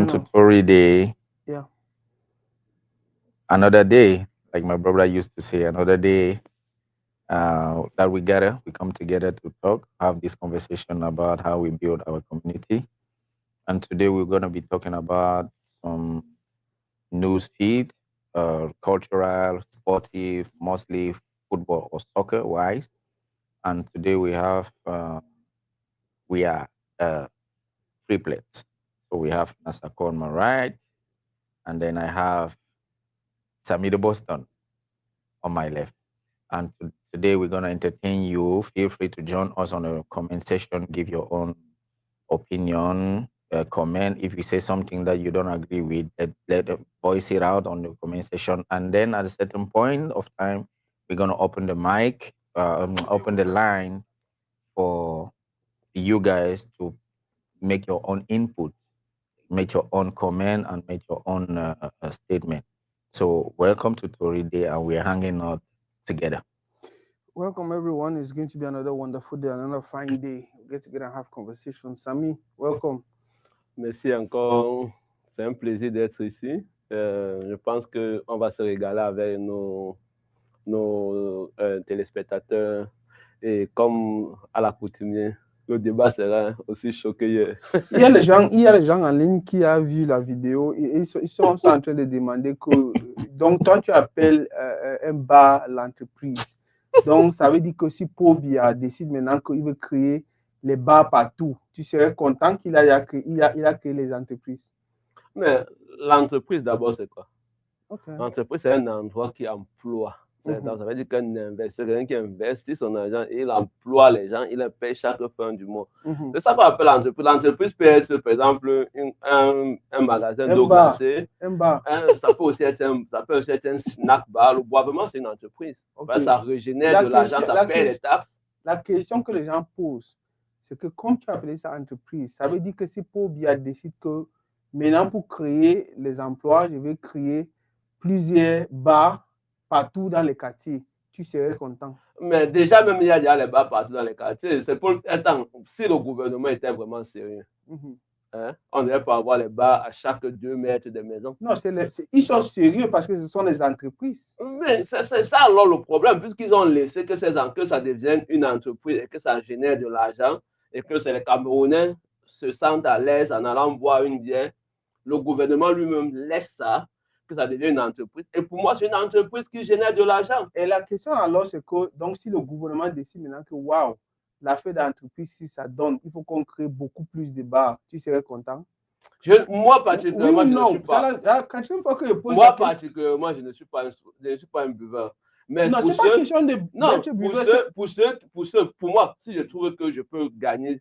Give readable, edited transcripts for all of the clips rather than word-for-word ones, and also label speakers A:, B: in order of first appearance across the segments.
A: to Toridey.
B: Yeah.
A: Another day, like my brother used to say, another day that we come together to talk, have this conversation about how we build our community. And today we're going to be talking about some news feed, cultural, sportive, mostly football or soccer wise. And today we are uh, triplets. So we have Nasako on my right, and then I have Sami the Boston on my left. And today we're going to entertain you. Feel free to join us on the comment section, give your own opinion, comment. If you say something that you don't agree with, voice it out on the comment section. And then at a certain point of time, we're going to open the mic, open the line for you guys to make your own input, make your own comment, and make your own statement. So welcome to Tory Day, and we're hanging out together.
B: Welcome, everyone. It's going to be another wonderful day, another fine day. We get together and have conversation. Sami, welcome.
C: Merci encore. C'est un plaisir d'être ici. Je pense qu'on va se régaler avec nos téléspectateurs. Et comme à l'accoutumée, le débat sera aussi chaud que hier.
B: Il y a les gens en ligne qui ont vu la vidéo et ils sont en train de demander que. Donc, toi, tu appelles un bar l'entreprise. Donc, ça veut dire que si Pobia décide maintenant qu'il veut créer les bars partout, tu serais content qu'il a créé les entreprises.
C: Mais l'entreprise, d'abord, c'est quoi?
B: Okay.
C: L'entreprise, c'est un endroit qui emploie. Donc, ça veut dire qu'un investisseur, quelqu'un qui investit son argent et il emploie les gens, il les paye chaque fin du mois. C'est ça qu'on appelle l'entreprise. L'entreprise peut être, par exemple, un magasin d'eau glacée.
B: Un bar.
C: Ça peut aussi être un snack bar. Le boisement, c'est une entreprise. Okay. Ça régénère de l'argent, ça paye les taxes.
B: La question que les gens posent, c'est que comme tu as appelé ça entreprise, ça veut dire que si Pobia décide que maintenant, pour créer les emplois, je vais créer plusieurs bars partout dans les quartiers, tu serais content.
C: Mais déjà, même il y a déjà les bars partout dans les quartiers. C'est pour si le gouvernement était vraiment sérieux, hein, on ne devrait pas avoir les bars à chaque 2 mètres de maison.
B: Non, ils sont sérieux parce que ce sont les entreprises.
C: Mais c'est ça alors le problème, puisqu'ils ont laissé que ça devienne une entreprise et que ça génère de l'argent et que les Camerounais se sentent à l'aise en allant boire une bière. Le gouvernement lui-même laisse ça, que ça devienne une entreprise. Et pour moi, c'est une entreprise qui génère de l'argent.
B: Et la question alors, c'est que, donc, si le gouvernement décide maintenant que, waouh, l'affaire d'entreprise, si ça donne, il faut qu'on crée beaucoup plus de bars, tu serais content?
C: Moi, particulièrement, je ne suis pas. Moi, particulièrement, je ne suis pas un buveur. Mais
B: non, c'est pas question de
C: buveur. Pour moi, si je trouve que je peux gagner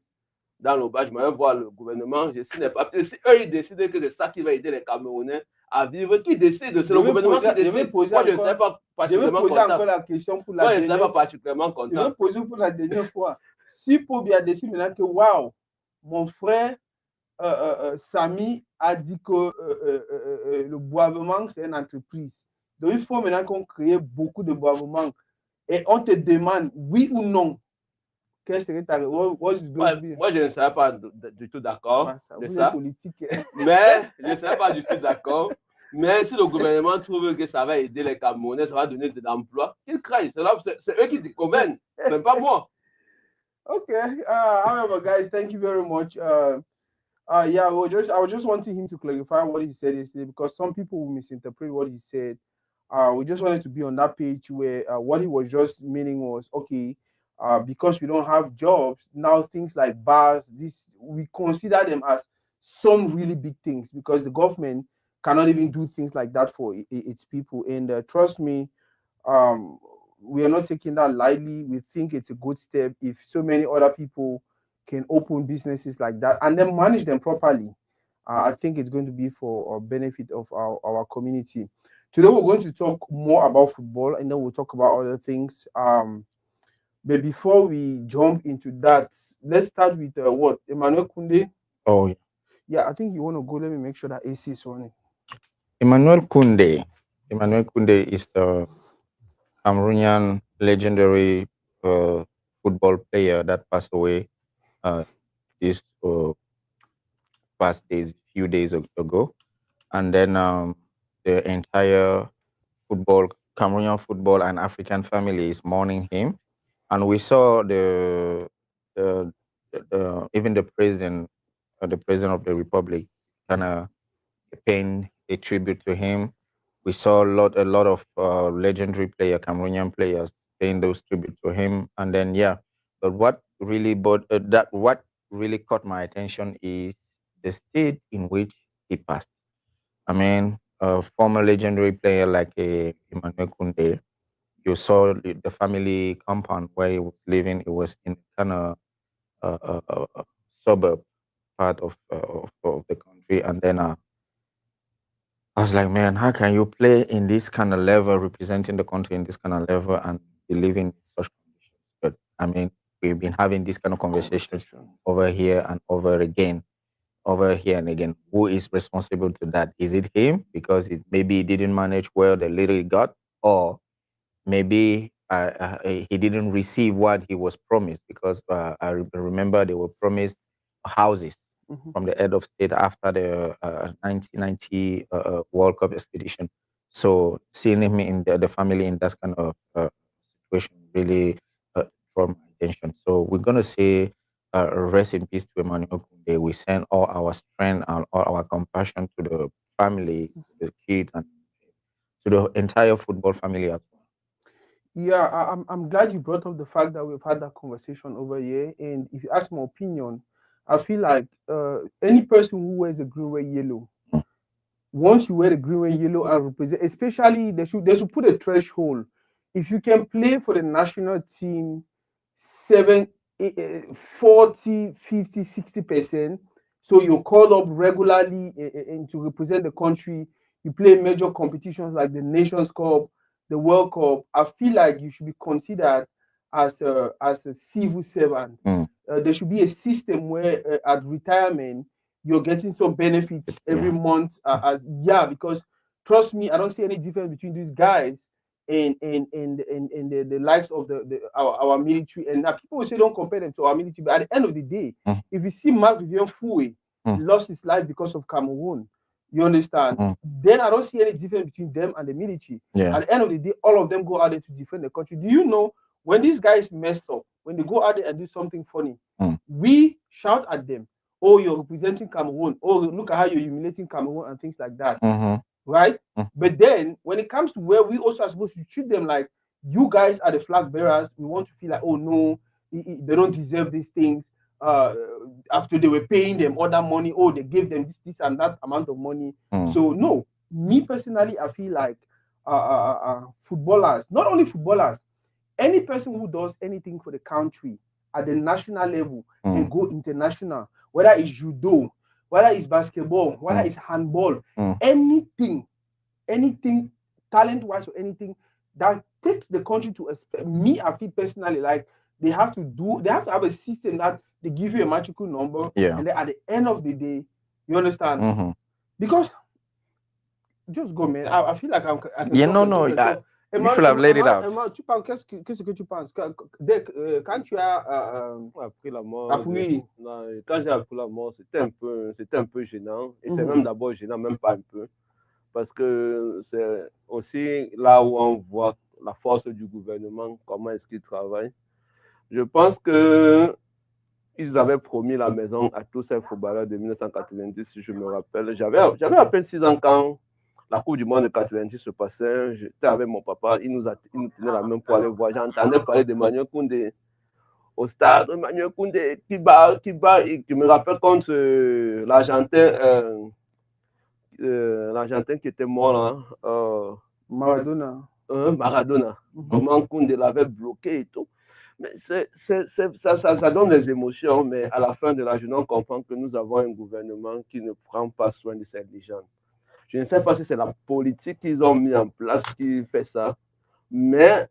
C: dans le bas, je vais voir le gouvernement, je signe pas. Si eux, ils décident que c'est ça qui va aider les Camerounais à vivre, qui décide? C'est le gouvernement qui décide. Moi, je ne sais pas particulièrement content.
B: Je vais poser encore la question pour la dernière fois.
C: Je ne sais pas particulièrement content.
B: Je vais poser pour la dernière fois. Si Pobia décide maintenant que, waouh, mon frère Sami a dit que le boisement, c'est une entreprise. Donc, il faut maintenant qu'on crée beaucoup de boisement. Et on te demande, oui ou non, quelle serait ta réponse?
C: Moi, je ne serais pas du tout d'accord de ça.
B: Politique.
C: Mais je ne serais pas du tout d'accord. Mais si le gouvernement trouve que ça va aider les Camerounais, ça va donner de l'emploi, ils craignent. C'est eux qui se convainquent, c'est pas moi.
B: Okay. However, guys, thank you very much. Yeah, I was just wanting him to clarify what he said yesterday because some people will misinterpret what he said. We just wanted to be on that page where what he was just meaning was, okay, because we don't have jobs, now things like bars, we consider them as some really big things because the government cannot even do things like that for its people. And trust me, we are not taking that lightly. We think it's a good step if so many other people can open businesses like that and then manage them properly. I think it's going to be for benefit of our community. Today we're going to talk more about football and then we'll talk about other things. But before we jump into that, let's start with what? Emmanuel Kunde?
A: Oh, yeah.
B: Yeah, I think you want to go. Let me make sure that AC is running.
A: Emmanuel Kunde is the Cameroonian legendary football player that passed away this past days, few days ago, and then the entire football, Cameroonian football and African family is mourning him, and we saw the, even the president of the republic, kind of paying a tribute to him. We saw a lot of legendary Cameroonian players paying those tribute to him, and then yeah, but what really caught my attention is the state in which he passed. I mean, a former legendary player like Emmanuel Kunde, you saw the family compound where he was living. It was in kind of suburb part of the country, and then I was like, man, how can you play in this kind of level, representing the country in this kind of level, and be living in such conditions? But I mean, we've been having these kind of conversations over here and over again, over here and again. Who is responsible to that? Is it him because maybe he didn't manage well the little he got, or maybe he didn't receive what he was promised? Because remember they were promised houses from the head of state after the 1990 World Cup expedition. So seeing him in the family in that kind of situation really draw my attention. So we're gonna say rest in peace to Emmanuel Kunde. We send all our strength and all our compassion to the family, to the kids, and to the entire football family as well.
B: Yeah, I'm glad you brought up the fact that we've had that conversation over here. And if you ask my opinion, I feel like any person who wears a green, white, yellow, once you wear the green, white, yellow and represent, especially they should put a threshold. If you can play for the national team 7, 40, 50, 60%, so you're called up regularly and to represent the country, you play major competitions like the Nations Cup, the World Cup, I feel like you should be considered as a civil servant. There should be a system where at retirement you're getting some benefits every month. Because trust me, I don't see any difference between these guys and the likes of our military. And now people will say don't compare them to our military, but at the end of the day, if you see Mark Vivian Foué lost his life because of Cameroon, you understand? Then I don't see any difference between them and the military. At the end of the day, all of them go out there to defend the country. Do you know when these guys mess up, when they go out there and do something funny, we shout at them, oh, you're representing Cameroon, oh, look at how you're humiliating Cameroon and things like that. Right? But then when it comes to where we also are supposed to treat them like you guys are the flag bearers, we want to feel like, oh no, they don't deserve these things. After they were paying them all that money, oh, they gave them this and that amount of money. So no, me personally, I feel like footballers, not only footballers, any person who does anything for the country at the national level and go international, whether it's judo, whether it's basketball, whether it's handball, anything, talent-wise or anything that takes the country to me, I feel personally like they have to have a system that they give you a magical number, and then at the end of the day, you understand? Because just go, man. I feel like I can
A: you should have laid it out.
B: Qu'est-ce que tu penses? Quand tu as
C: appris la mort,
B: appris.
C: Quand j'ai appris la mort, c'était un peu gênant. Et c'est même d'abord gênant, même pas un peu. Parce que c'est aussi là où on voit la force du gouvernement, comment est-ce qu'il travaille. Je pense que ils avaient promis la maison à tous ces footballeurs de 1990, si je me rappelle. J'avais à peine 6 ans quand la Coupe du Monde de 90 se passait. J'étais avec mon papa, il nous tenait la main pour aller voir. J'entendais parler d'Emmanuel Koundé au stade. Emmanuel Koundé qui bat. Et je me rappelle contre l'Argentin qui était mort là.
B: Maradona.
C: Comment Koundé l'avait bloqué et tout. Mais ça donne des émotions, mais à la fin de la journée, on comprend que nous avons un gouvernement qui ne prend pas soin de ces légendes. Je ne sais pas si c'est la politique qu'ils ont mis en place qui fait ça, mais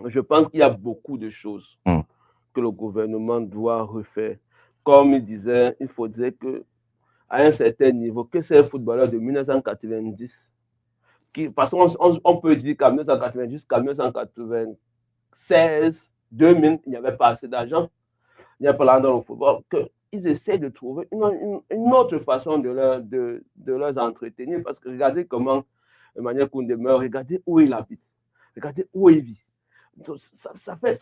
C: je pense qu'il y a beaucoup de choses que le gouvernement doit refaire. Comme il disait, il faudrait qu'à un certain niveau, que ces footballeurs de 1990, parce qu'on peut dire qu'en 1990 jusqu'à 1996, 2000, il n'y avait pas assez d'argent. Il n'y a pas l'argent dans le football. ils essaient de trouver une autre façon de les entretenir. Parce que regardez comment Emmanuel Koundé meurt, regardez où il habite, regardez où il vit. Donc, ça fait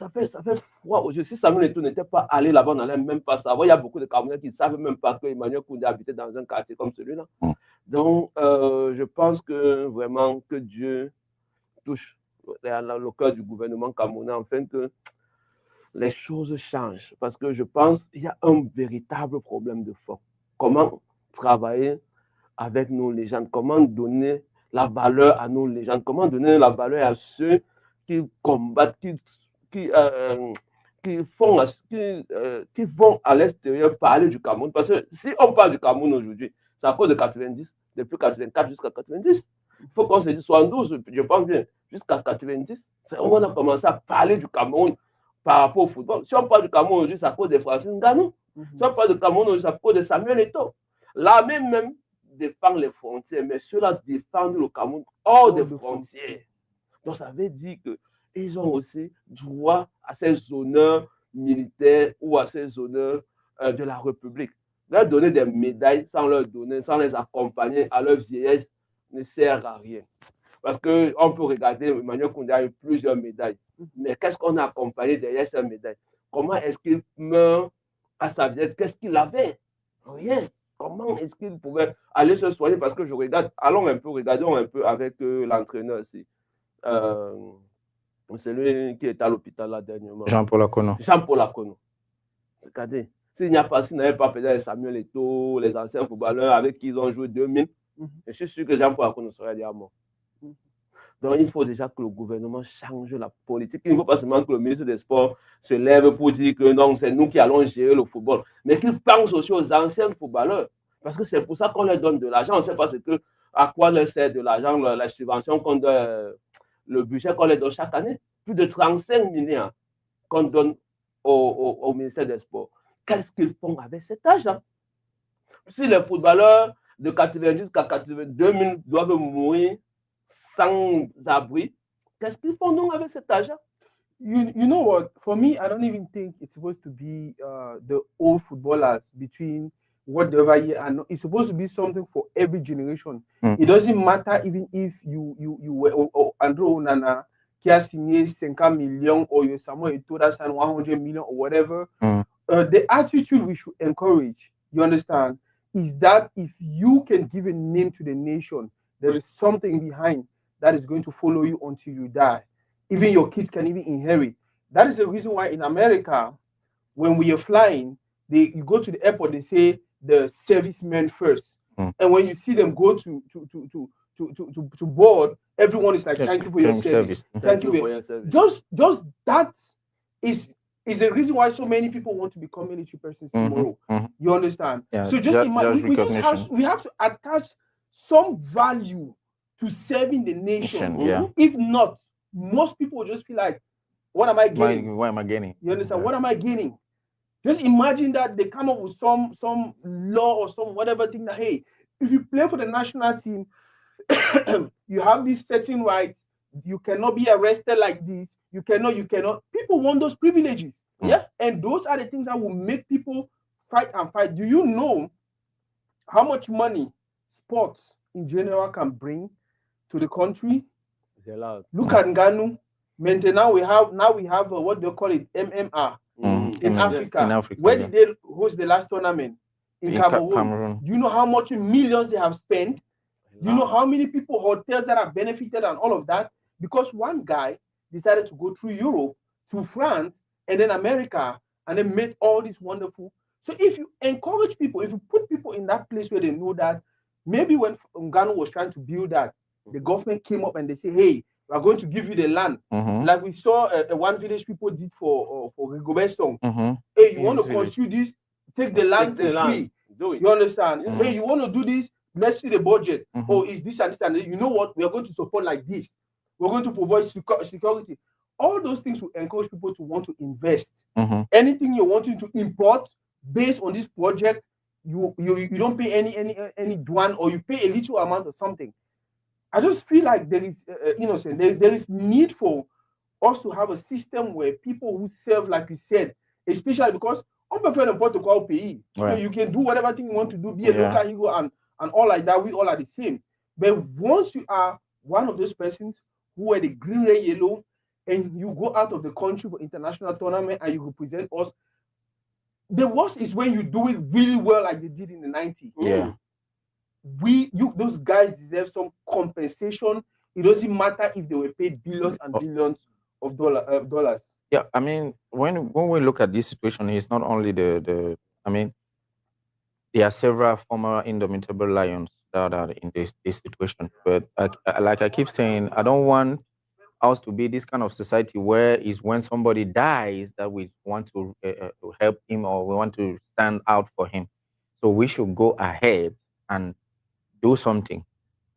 C: froid aux yeux. Si Samuel Eto'o n'était pas allé là-bas, on n'allait même pas savoir. Il y a beaucoup de Camerounais qui ne savent même pas que Emmanuel Koundé habitait dans un quartier comme celui-là. Donc, je pense que vraiment que Dieu touche le cœur du gouvernement camerounais afin que les choses changent. Parce que je pense qu'il y a un véritable problème de fond. Comment travailler avec nos légendes? Comment donner la valeur à nos légendes? Comment donner la valeur à ceux qui combattent, qui, qui vont à l'extérieur parler du Cameroun? Parce que si on parle du Cameroun aujourd'hui, c'est à cause de 90, depuis 84 jusqu'à 90. Il faut qu'on se dise 72, je pense bien, jusqu'à 90. C'est où on a commencé à parler du Cameroun par rapport au football. Si on parle du Cameroun aujourd'hui, c'est à cause de Francis Ngannou. Si on parle du Cameroun aujourd'hui, c'est à cause de Samuel Eto'o. L'armée même défend les frontières, mais ceux-là défendent le Cameroun hors des frontières. Donc ça veut dire qu'ils ont aussi droit à ces honneurs militaires ou à ces honneurs de la République. Leur donner des médailles sans leur donner, sans les accompagner à leur vieillesse ne sert à rien. Parce qu'on peut regarder Emmanuel Koundé a eu plusieurs médailles. Mais qu'est-ce qu'on a accompagné derrière ces médailles? Comment est-ce qu'il meurt à sa vieillesse? Qu'est-ce qu'il avait? Rien. Comment est-ce qu'il pouvait aller se soigner? Parce que je regarde, regardons un peu avec l'entraîneur aussi. Celui qui est à l'hôpital là dernièrement.
A: Jean-Paul Akono.
C: Jean-Paul Akono. Regardez. S'il n'avait pas peut-être Samuel Eto'o, les anciens footballeurs avec qui ils ont joué 2000, je suis sûr que Jean-Paul Akono serait déjà mort. Donc, il faut déjà que le gouvernement change la politique. Il ne faut pas seulement que le ministre des Sports se lève pour dire que non, c'est nous qui allons gérer le football, mais qu'il pense aussi aux anciens footballeurs. Parce que c'est pour ça qu'on leur donne de l'argent. On ne sait pas à quoi leur sert de l'argent, la subvention qu'on donne, le budget qu'on leur donne chaque année. Plus de 35 millions qu'on donne au ministère des Sports. Qu'est-ce qu'ils font avec cet argent? Si les footballeurs de 90 jusqu'à 2000 doivent mourir sans abri, qu'est-ce qu'ils font donc avec cet argent?
B: You know what? For me, I don't even think it's supposed to be the old footballers between whatever year and it's supposed to be something for every generation. It doesn't matter even if you were Andrew Onana qui a signé 50 millions or you Samuel Eto'o that signed 100 million or whatever. The attitude we should encourage, you understand, is that if you can give a name to the nation, there is something behind that is going to follow you until you die. Even your kids can even inherit. That is the reason why in America, when we are flying, you go to the airport, they say the servicemen first. And when you see them go to board, everyone is like, thank you for your service. Thank you for your service. Just that is the reason why so many people want to become military persons tomorrow. You understand?
A: Yeah,
B: so we have to attach some value to serving the nation. If not, most people just feel like, what am I getting?
A: Why am I getting?
B: You understand? What am I getting? Just imagine that they come up with some law or some whatever thing that, hey, if you play for the national team, you have these certain rights. You cannot be arrested like this. You cannot. People want those privileges. Yeah. And those are the things that will make people fight and fight. Do you know how much money sports in general can bring to the country? Look at Ngannou. Now we have what they call it, MMR in Africa.
A: In Africa.
B: Where did they host the last tournament? In Cameroon. Do you know how much millions they have spent? Do you know how many people, hotels that have benefited and all of that? Because one guy decided to go through Europe to France and then America and then made all this wonderful. So if you encourage people, if you put people in that place where they know that, maybe when Ngannou was trying to build that, the government came up and they say, hey, we are going to give you the land. Like we saw one village people did for Rigobert song. Hey, you want to pursue this? Take the land for free. Do it. You understand? Hey, you want to do this? Let's see the budget. Oh, is this and this and this. You know what? We are going to support like this. We're going to provide security. All those things will encourage people to want to invest. Anything you're wanting to import based on this project, you don't pay any douane or you pay a little amount or something. I just feel like there is innocent. There is need for us to have a system where people who serve, like you said, especially because on peut faire n'importe quoi au pays.
A: Ouais.
B: You can do whatever thing you want to do, be a
A: Yeah.
B: local hero and all like that. We all are the same. But once you are one of those persons who wear the green, red, yellow, and you go out of the country for international tournament and you represent us, the worst is when you do it really well like they did in the 90s.
A: Yeah.
B: Those guys deserve some compensation. It doesn't matter if they were paid billions and billions of dollars.
A: Yeah, I mean, when we look at this situation, it's not only the. I mean, there are several former indomitable lions that are in this situation. But like I keep saying, I don't want us to be this kind of society where is when somebody dies that we want to help him or we want to stand out for him. So we should go ahead and do something.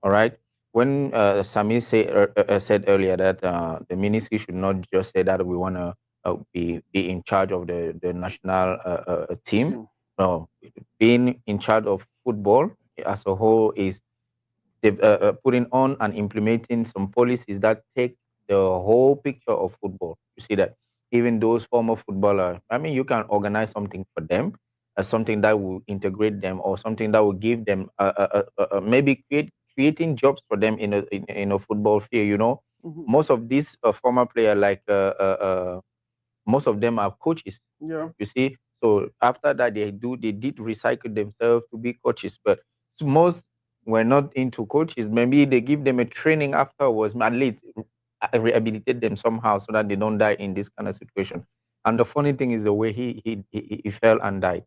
A: All right. When Sami said earlier that the ministry should not just say that we want to be in charge of the national team. No, being in charge of football as a whole is putting on and implementing some policies that take the whole picture of football. You see that even those former footballers, I mean, you can organize something for them, something that will integrate them, or something that will give them maybe creating jobs for them in a football field. You know, most of these former players, like most of them are coaches.
B: Yeah.
A: You see, so after that they did recycle themselves to be coaches, but most were not into coaches. Maybe they give them a training afterwards, at least rehabilitate them somehow so that they don't die in this kind of situation. And the funny thing is the way he fell and died.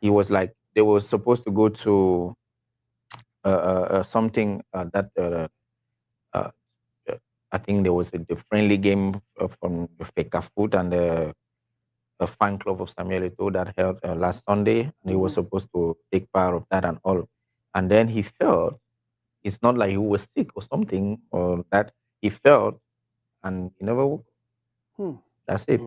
A: He was like they were supposed to go to something that uh, I think there was the friendly game from the Feka Foot and the fan club of Samuel Eto'o that held last Sunday, and he was supposed to take part of that and all. And then he fell. It's not like he was sick or something, or that he fell and he never woke. That's it.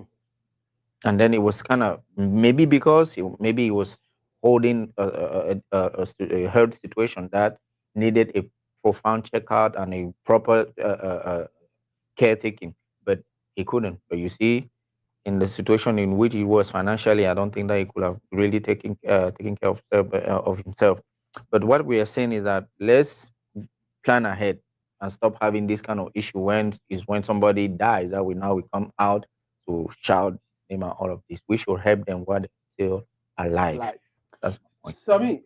A: And then it was kind of maybe because maybe he was holding a health situation that needed a profound checkout and a proper caretaking, but he couldn't. But you see, in the situation in which he was financially, I don't think that he could have really taken care of himself. But what we are saying is that let's plan ahead and stop having this kind of issue when somebody dies that we come out to shout his name and all of this. We should help them while they're still alive. That's my point.
B: Samy,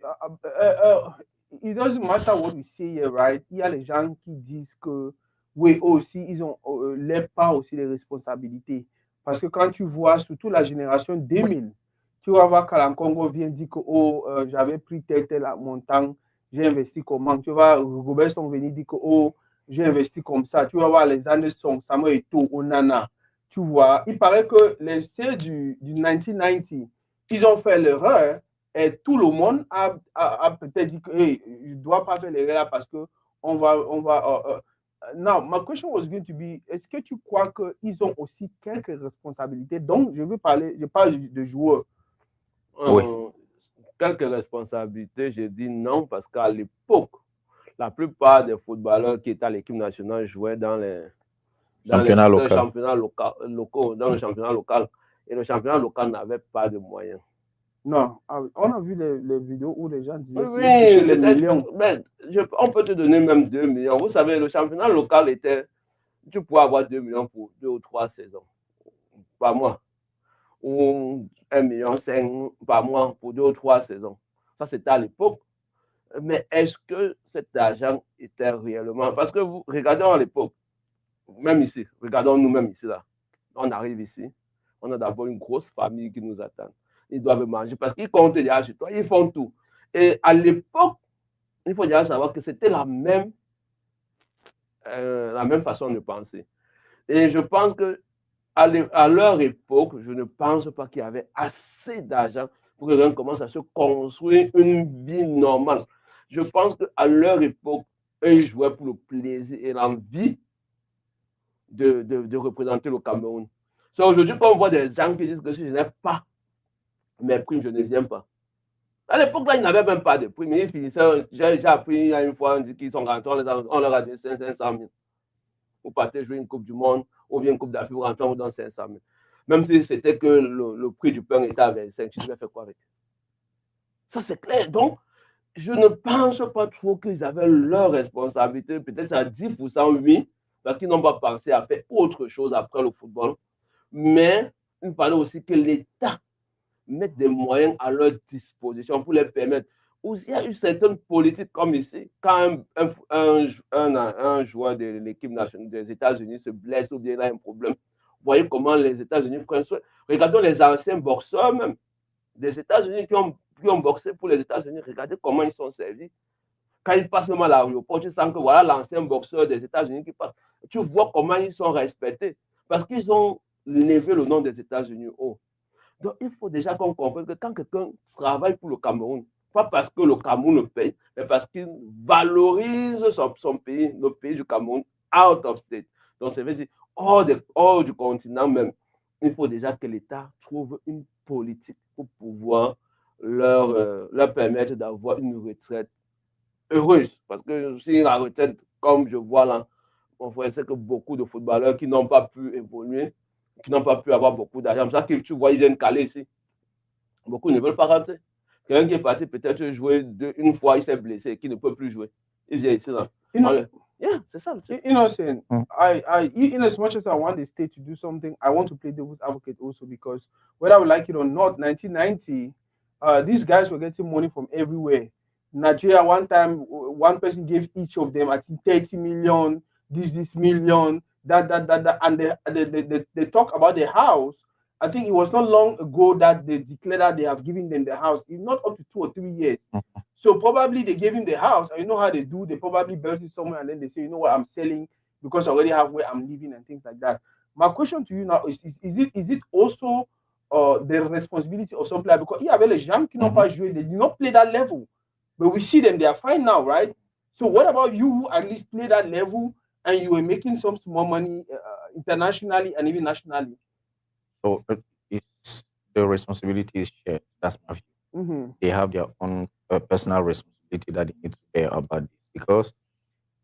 B: it doesn't matter what we say here, right? Il y a les gens qui disent que oui, eux aussi, ils ont les pas aussi les responsabilités. Parce que quand tu vois, surtout la génération 2000, tu vas voir Kalankongo vient dire que oh, j'avais pris tel montant, j'ai investi comment. Tu vas voir, Robert sont venus dire que oh, j'ai investi comme ça. Tu vas voir les Anderson, Samuel Eto'o, Onana. Tu vois, il paraît que les C du 1990, ils ont fait l'erreur. Et tout le monde a peut-être dit que hey, je ne dois pas faire l'erreur là parce que on va Now, my question was going to be, est-ce que tu crois qu'ils ont aussi quelques responsabilités? Donc, je parle de joueurs.
A: Oui.
C: Quelques responsabilités, je dis non, parce qu'à l'époque, la plupart des footballeurs qui étaient à l'équipe nationale jouaient dans les championnats locaux, dans le championnat local. Et le championnat local n'avait pas de moyens.
B: Non, on a vu les vidéos où les gens disaient
C: oui, c'était millions. Mais on peut te donner même 2 millions. Vous savez, le championnat local était, tu pouvais avoir 2 millions pour 2 ou 3 saisons par mois. Ou 1,5 million par mois pour 2 ou 3 saisons. Ça, c'était à l'époque. Mais est-ce que cet argent était réellement... Parce que vous, regardons à l'époque, même ici, regardons nous-mêmes ici, là. On arrive ici, on a d'abord une grosse famille qui nous attend. Ils doivent manger parce qu'ils comptent déjà sur toi, ils font tout. Et à l'époque, il faut déjà savoir que c'était la même façon de penser. Et je pense que à leur époque, je ne pense pas qu'il y avait assez d'argent pour que quelqu'un commence à se construire une vie normale. Je pense qu'à leur époque, eux, ils jouaient pour le plaisir et l'envie de représenter le Cameroun. C'est aujourd'hui qu'on voit des gens qui disent que si je n'ai pas mes primes, je ne viens pas. À l'époque, là, ils n'avaient même pas de primes. Ils finissaient, j'ai appris il y a une fois, on dit qu'ils sont rentrés, on leur a donné 500 000. Vous partez jouer une Coupe du Monde, ou bien une Coupe d'Afrique, vous rentrez, on vous donne 500 000. Même si c'était que le prix du pain était à 25, tu devais faire quoi avec? Ça, c'est clair. Donc, je ne pense pas trop qu'ils avaient leur responsabilité, peut-être à 10%, oui, parce qu'ils n'ont pas pensé à faire autre chose après le football. Mais il fallait aussi que l'État mette des moyens à leur disposition pour les permettre. Aussi, il y a eu certaines politiques comme ici, quand un joueur de l'équipe nationale des États-Unis se blesse ou bien il a un problème, vous voyez comment les États-Unis prennent soin. Regardons les anciens boxeurs même des États-Unis qui ont boxé pour les États-Unis. Regardez comment ils sont servis. Quand ils passent même à l'aéroport, tu sens que voilà l'ancien boxeur des États-Unis qui passe. Tu vois comment ils sont respectés parce qu'ils ont levé le nom des États-Unis haut. Donc, il faut déjà qu'on comprenne que quand quelqu'un travaille pour le Cameroun, pas parce que le Cameroun le paye, mais parce qu'il valorise son pays, le pays du Cameroun, out of state. Donc, ça veut dire hors du continent même. Il faut déjà que l'État trouve une politique pour pouvoir leur permettre d'avoir une retraite heureuse. Parce que si la retraite, comme je vois là, mon frère, c'est que beaucoup de footballeurs qui n'ont pas pu évoluer, qui n'ont pas pu avoir beaucoup d'argent. C'est ça que tu vois, ils viennent caler ici. Beaucoup ne veulent pas rentrer. Quelqu'un qui est parti peut-être jouer une fois, il s'est blessé, qui ne peut plus jouer. Il vient ici là. Yeah, c'est ça le truc.
B: Innocent, in as much as I want the state to do something, I want to play devil's advocate also because whether I would like it or not, 1990, these guys were getting money from everywhere. Nigeria, one time, one person gave each of them, I think, 30 million, this million, that, and they talk about the house. I think it was not long ago that they declared that they have given them the house. It's not up to 2 or 3 years. So probably they gave him the house, and you know how they do. They probably built it somewhere, and then they say, you know what, I'm selling because I already have where I'm living and things like that. My question to you now is it also the responsibility of some player because il y avait les gens qui n'ont pas joué, they did not play that level, but we see them, they are fine now, right? So what about you who at least play that level and you were making some small money internationally and even nationally?
A: So it's the responsibility is shared. That's my view. They have their own personal responsibility that they need to bear about this because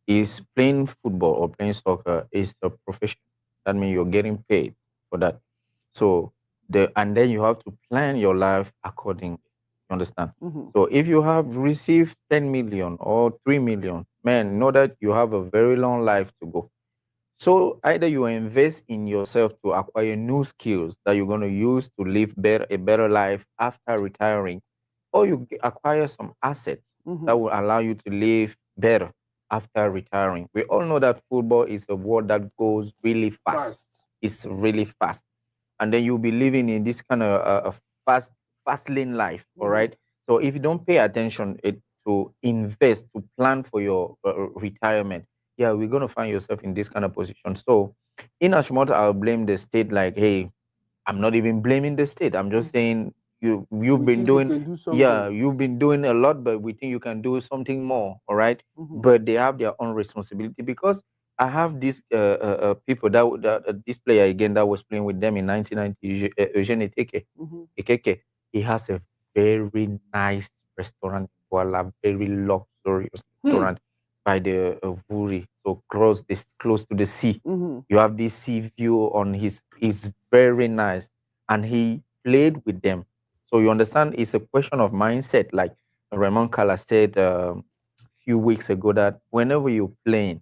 A: is playing football or playing soccer is a profession. That means you're getting paid for that. So and then you have to plan your life accordingly. You understand? So if you have received 10 million or 3 million, man, know that you have a very long life to go. So either you invest in yourself to acquire new skills that you're going to use to live a better life after retiring, or you acquire some assets that will allow you to live better after retiring. We all know that football is a world that goes really fast. It's really fast. And then you'll be living in this kind of fast lane life, all right? So if you don't pay attention to invest, to plan for your retirement, yeah, we're going to find yourself in this kind of position. So in as much I'll blame the state, like, hey, I'm not even blaming the state. I'm just saying you've been doing, yeah, you've been doing a lot, but we think you can do something more, all right? But they have their own responsibility because I have these people this player again that was playing with them in 1990, Eugene Ekeke. He has a very nice restaurant, Kuala, very luxurious restaurant by the Vuri, so close to the sea. You have this sea view on his. It's very nice, and he played with them. So you understand, it's a question of mindset. Like Raymond Kala said a few weeks ago, that whenever you're playing,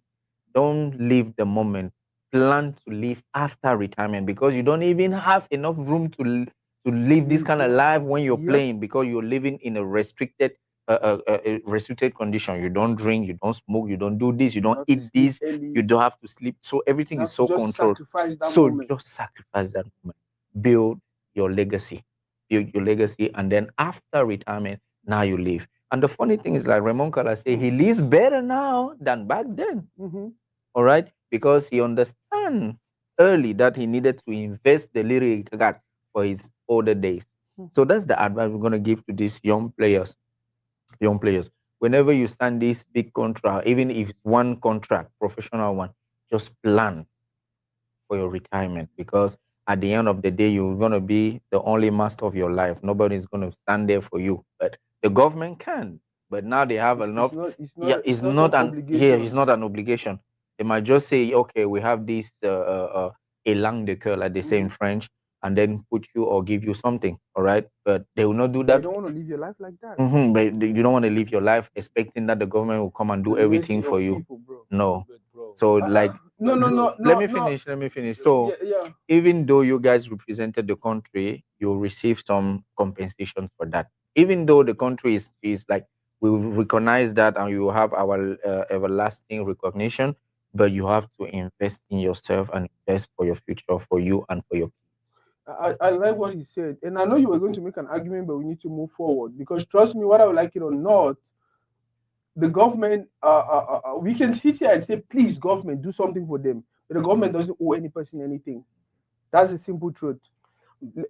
A: don't leave the moment. Plan to live after retirement because you don't even have enough room to live this kind of life when you're playing because you're living in a restricted condition. You don't drink, you don't smoke, you don't do this, you don't eat this, you don't have to sleep. So everything is so controlled. So just sacrifice that moment. Build your legacy. Build your legacy, and then after retirement, now you live. And the funny thing is, like Raymond Kala say, he lives better now than back then. All right, because he understand early that he needed to invest the little he got for his older days. So that's the advice we're gonna give to these young players. Whenever you sign this big contract, even if it's one contract, professional one, just plan for your retirement because at the end of the day, you're gonna be the only master of your life. Nobody's gonna stand there for you, but the government can. But now they have enough. It's not an obligation. They might just say, okay, we have this élan de cœur, like they say in French. and then put you or give you something. All right, but they will not do
B: You
A: that.
B: don't want to live your life like that.
A: But you don't want to live your life expecting that the government will come and do
B: The
A: everything
B: mercy
A: for
B: of
A: you.
B: people, bro.
A: No.
C: But bro,
A: So like,
B: No, no, no,
A: let
B: no,
A: me
B: no.
A: finish. Let me finish. So
B: Yeah, yeah.
A: even though you guys represented the country, you receive some compensation for that. Even though the country is like, we will recognize that and you have our everlasting recognition, but you have to invest in yourself and invest for your future, for you and for your
B: I like what he said, and I know you were going to make an argument, but we need to move forward because trust me, whether I like it or not, the government, we can sit here and say, please, government, do something for them, but the government doesn't owe any person anything. That's the simple truth.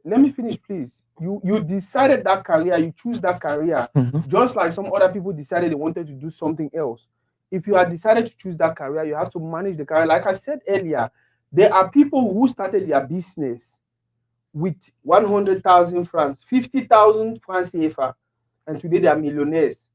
B: Let me finish, please. You decided that career, you choose that career, just like some other people decided they wanted to do something else. If you had decided to choose that career, you have to manage the career. Like I said earlier, there are people who started their business with 100,000 francs, 50,000 francs CFA, and today they are millionaires.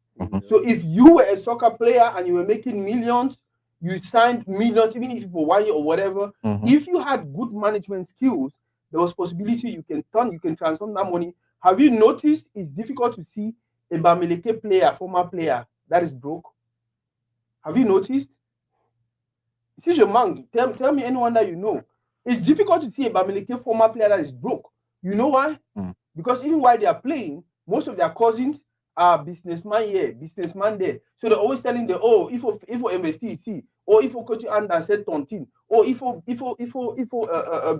B: So if you were a soccer player and you were making millions, you signed millions, even if for 1 year or whatever. If you had good management skills, there was possibility you can transform that money. Have you noticed it's difficult to see a Bamileke player, former player, that is broke? Have you noticed? Si je manque, tell me anyone that you know. It's difficult to see a Bamileke former player that is broke. You know why? Because even while they are playing, most of their cousins are businessman here, businessman there. So they're always telling them, oh, if you invest ici, or if you coach under cette tontine, or if you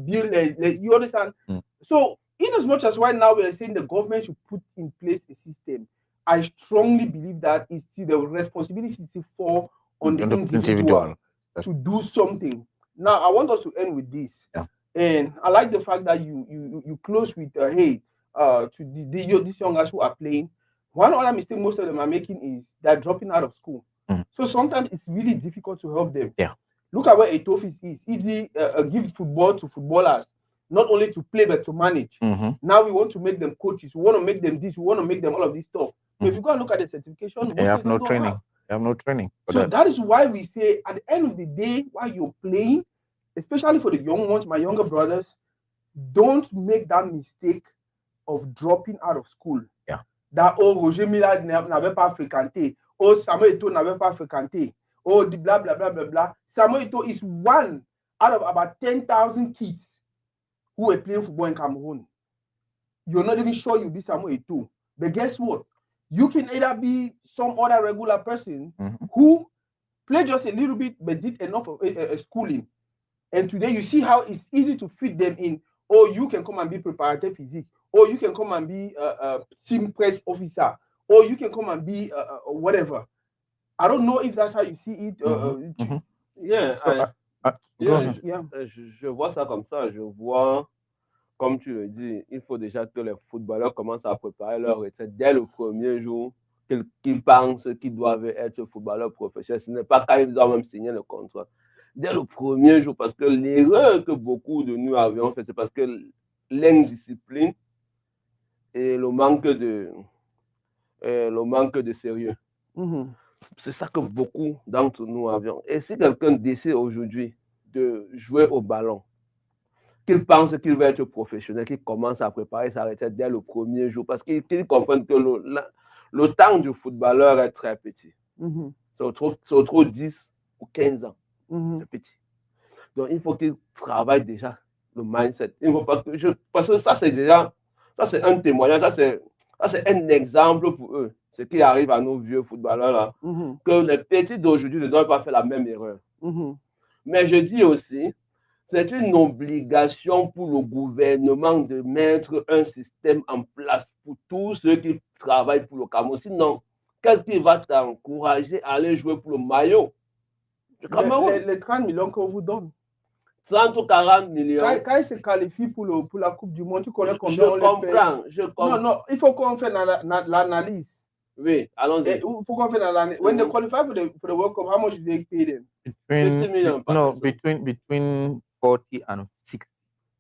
B: build, you understand? So in as much as right now we are saying the government should put in place a system, I strongly believe that it's still the responsibility to fall on the individual to do something. Now, I want us to end with this.
A: Yeah.
B: And I like the fact that you close with, hey, to these young guys who are playing. One other mistake most of them are making is they're dropping out of school. So sometimes it's really difficult to help them.
A: Yeah.
B: Look at where Etofis is. He give football to footballers, not only to play but to manage. Now we want to make them coaches. We want to make them this. We want to make them all of this stuff. But if you go and look at the certification,
A: they have no training. They have no training.
B: So that is why we say at the end of the day, while you're playing, especially for the young ones, my younger brothers, don't make that mistake of dropping out of school.
A: Yeah.
B: That, oh, Roger Mila n'avait pas fréquenté. Oh, Samuel Eto'o n'avait pas fréquenté. Oh, blah, blah, blah, blah, blah. Samuel Eto'o is one out of about 10,000 kids who were playing football in Cameroon. You're not even sure you'll be Samuel Eto'o. But guess what? You can either be some other regular person who played just a little bit but did enough of schooling. And today you see how it's easy to fit them in. Or you can come and be préparateur physique. Or you can come and be a team press officer. Or you can come and be whatever. I don't know if that's how you see it.
C: Je vois ça comme ça. Je vois, comme tu le dis, il faut déjà que les footballeurs commencent à préparer leur retraite dès le premier jour qu'ils pensent qu'ils doivent être footballeurs professionnels. Ce n'est pas quand ils ont même signé le contrat. Dès le premier jour, parce que l'erreur que beaucoup de nous avions fait, c'est parce que l'indiscipline et le manque de sérieux. C'est ça que beaucoup d'entre nous avions. Et si quelqu'un décide aujourd'hui de jouer au ballon, qu'il pense qu'il va être professionnel, qu'il commence à préparer sa retraite dès le premier jour, parce qu'il comprenne que le temps du footballeur est très petit. C'est autour de 10 ou 15 ans. C'est petit. Donc, il faut qu'il travaille déjà le mindset. Il faut pas parce que ça, c'est un témoignage, ça, c'est un exemple pour eux. Ce qui arrive à nos vieux footballeurs là, que les petits d'aujourd'hui ne doivent pas faire la même erreur. Mais je dis aussi, c'est une obligation pour le gouvernement de mettre un système en place pour tous ceux qui travaillent pour le Cameroun. Sinon, qu'est-ce qui va t'encourager à aller jouer pour le maillot du Cameroun?
B: Les 30 millions qu'on vous donne.
C: 30 ou 40 millions.
B: Quand ils se qualifient pour la Coupe du Monde, tu connais combien
C: je comprends.
B: Non, il faut qu'on fasse l'analyse.
C: Oui, allons-y.
B: Il faut qu'on fasse l'analyse. When they qualify for the World Cup, how much do they pay them?
C: 50 million.
A: No, between 40 and 60.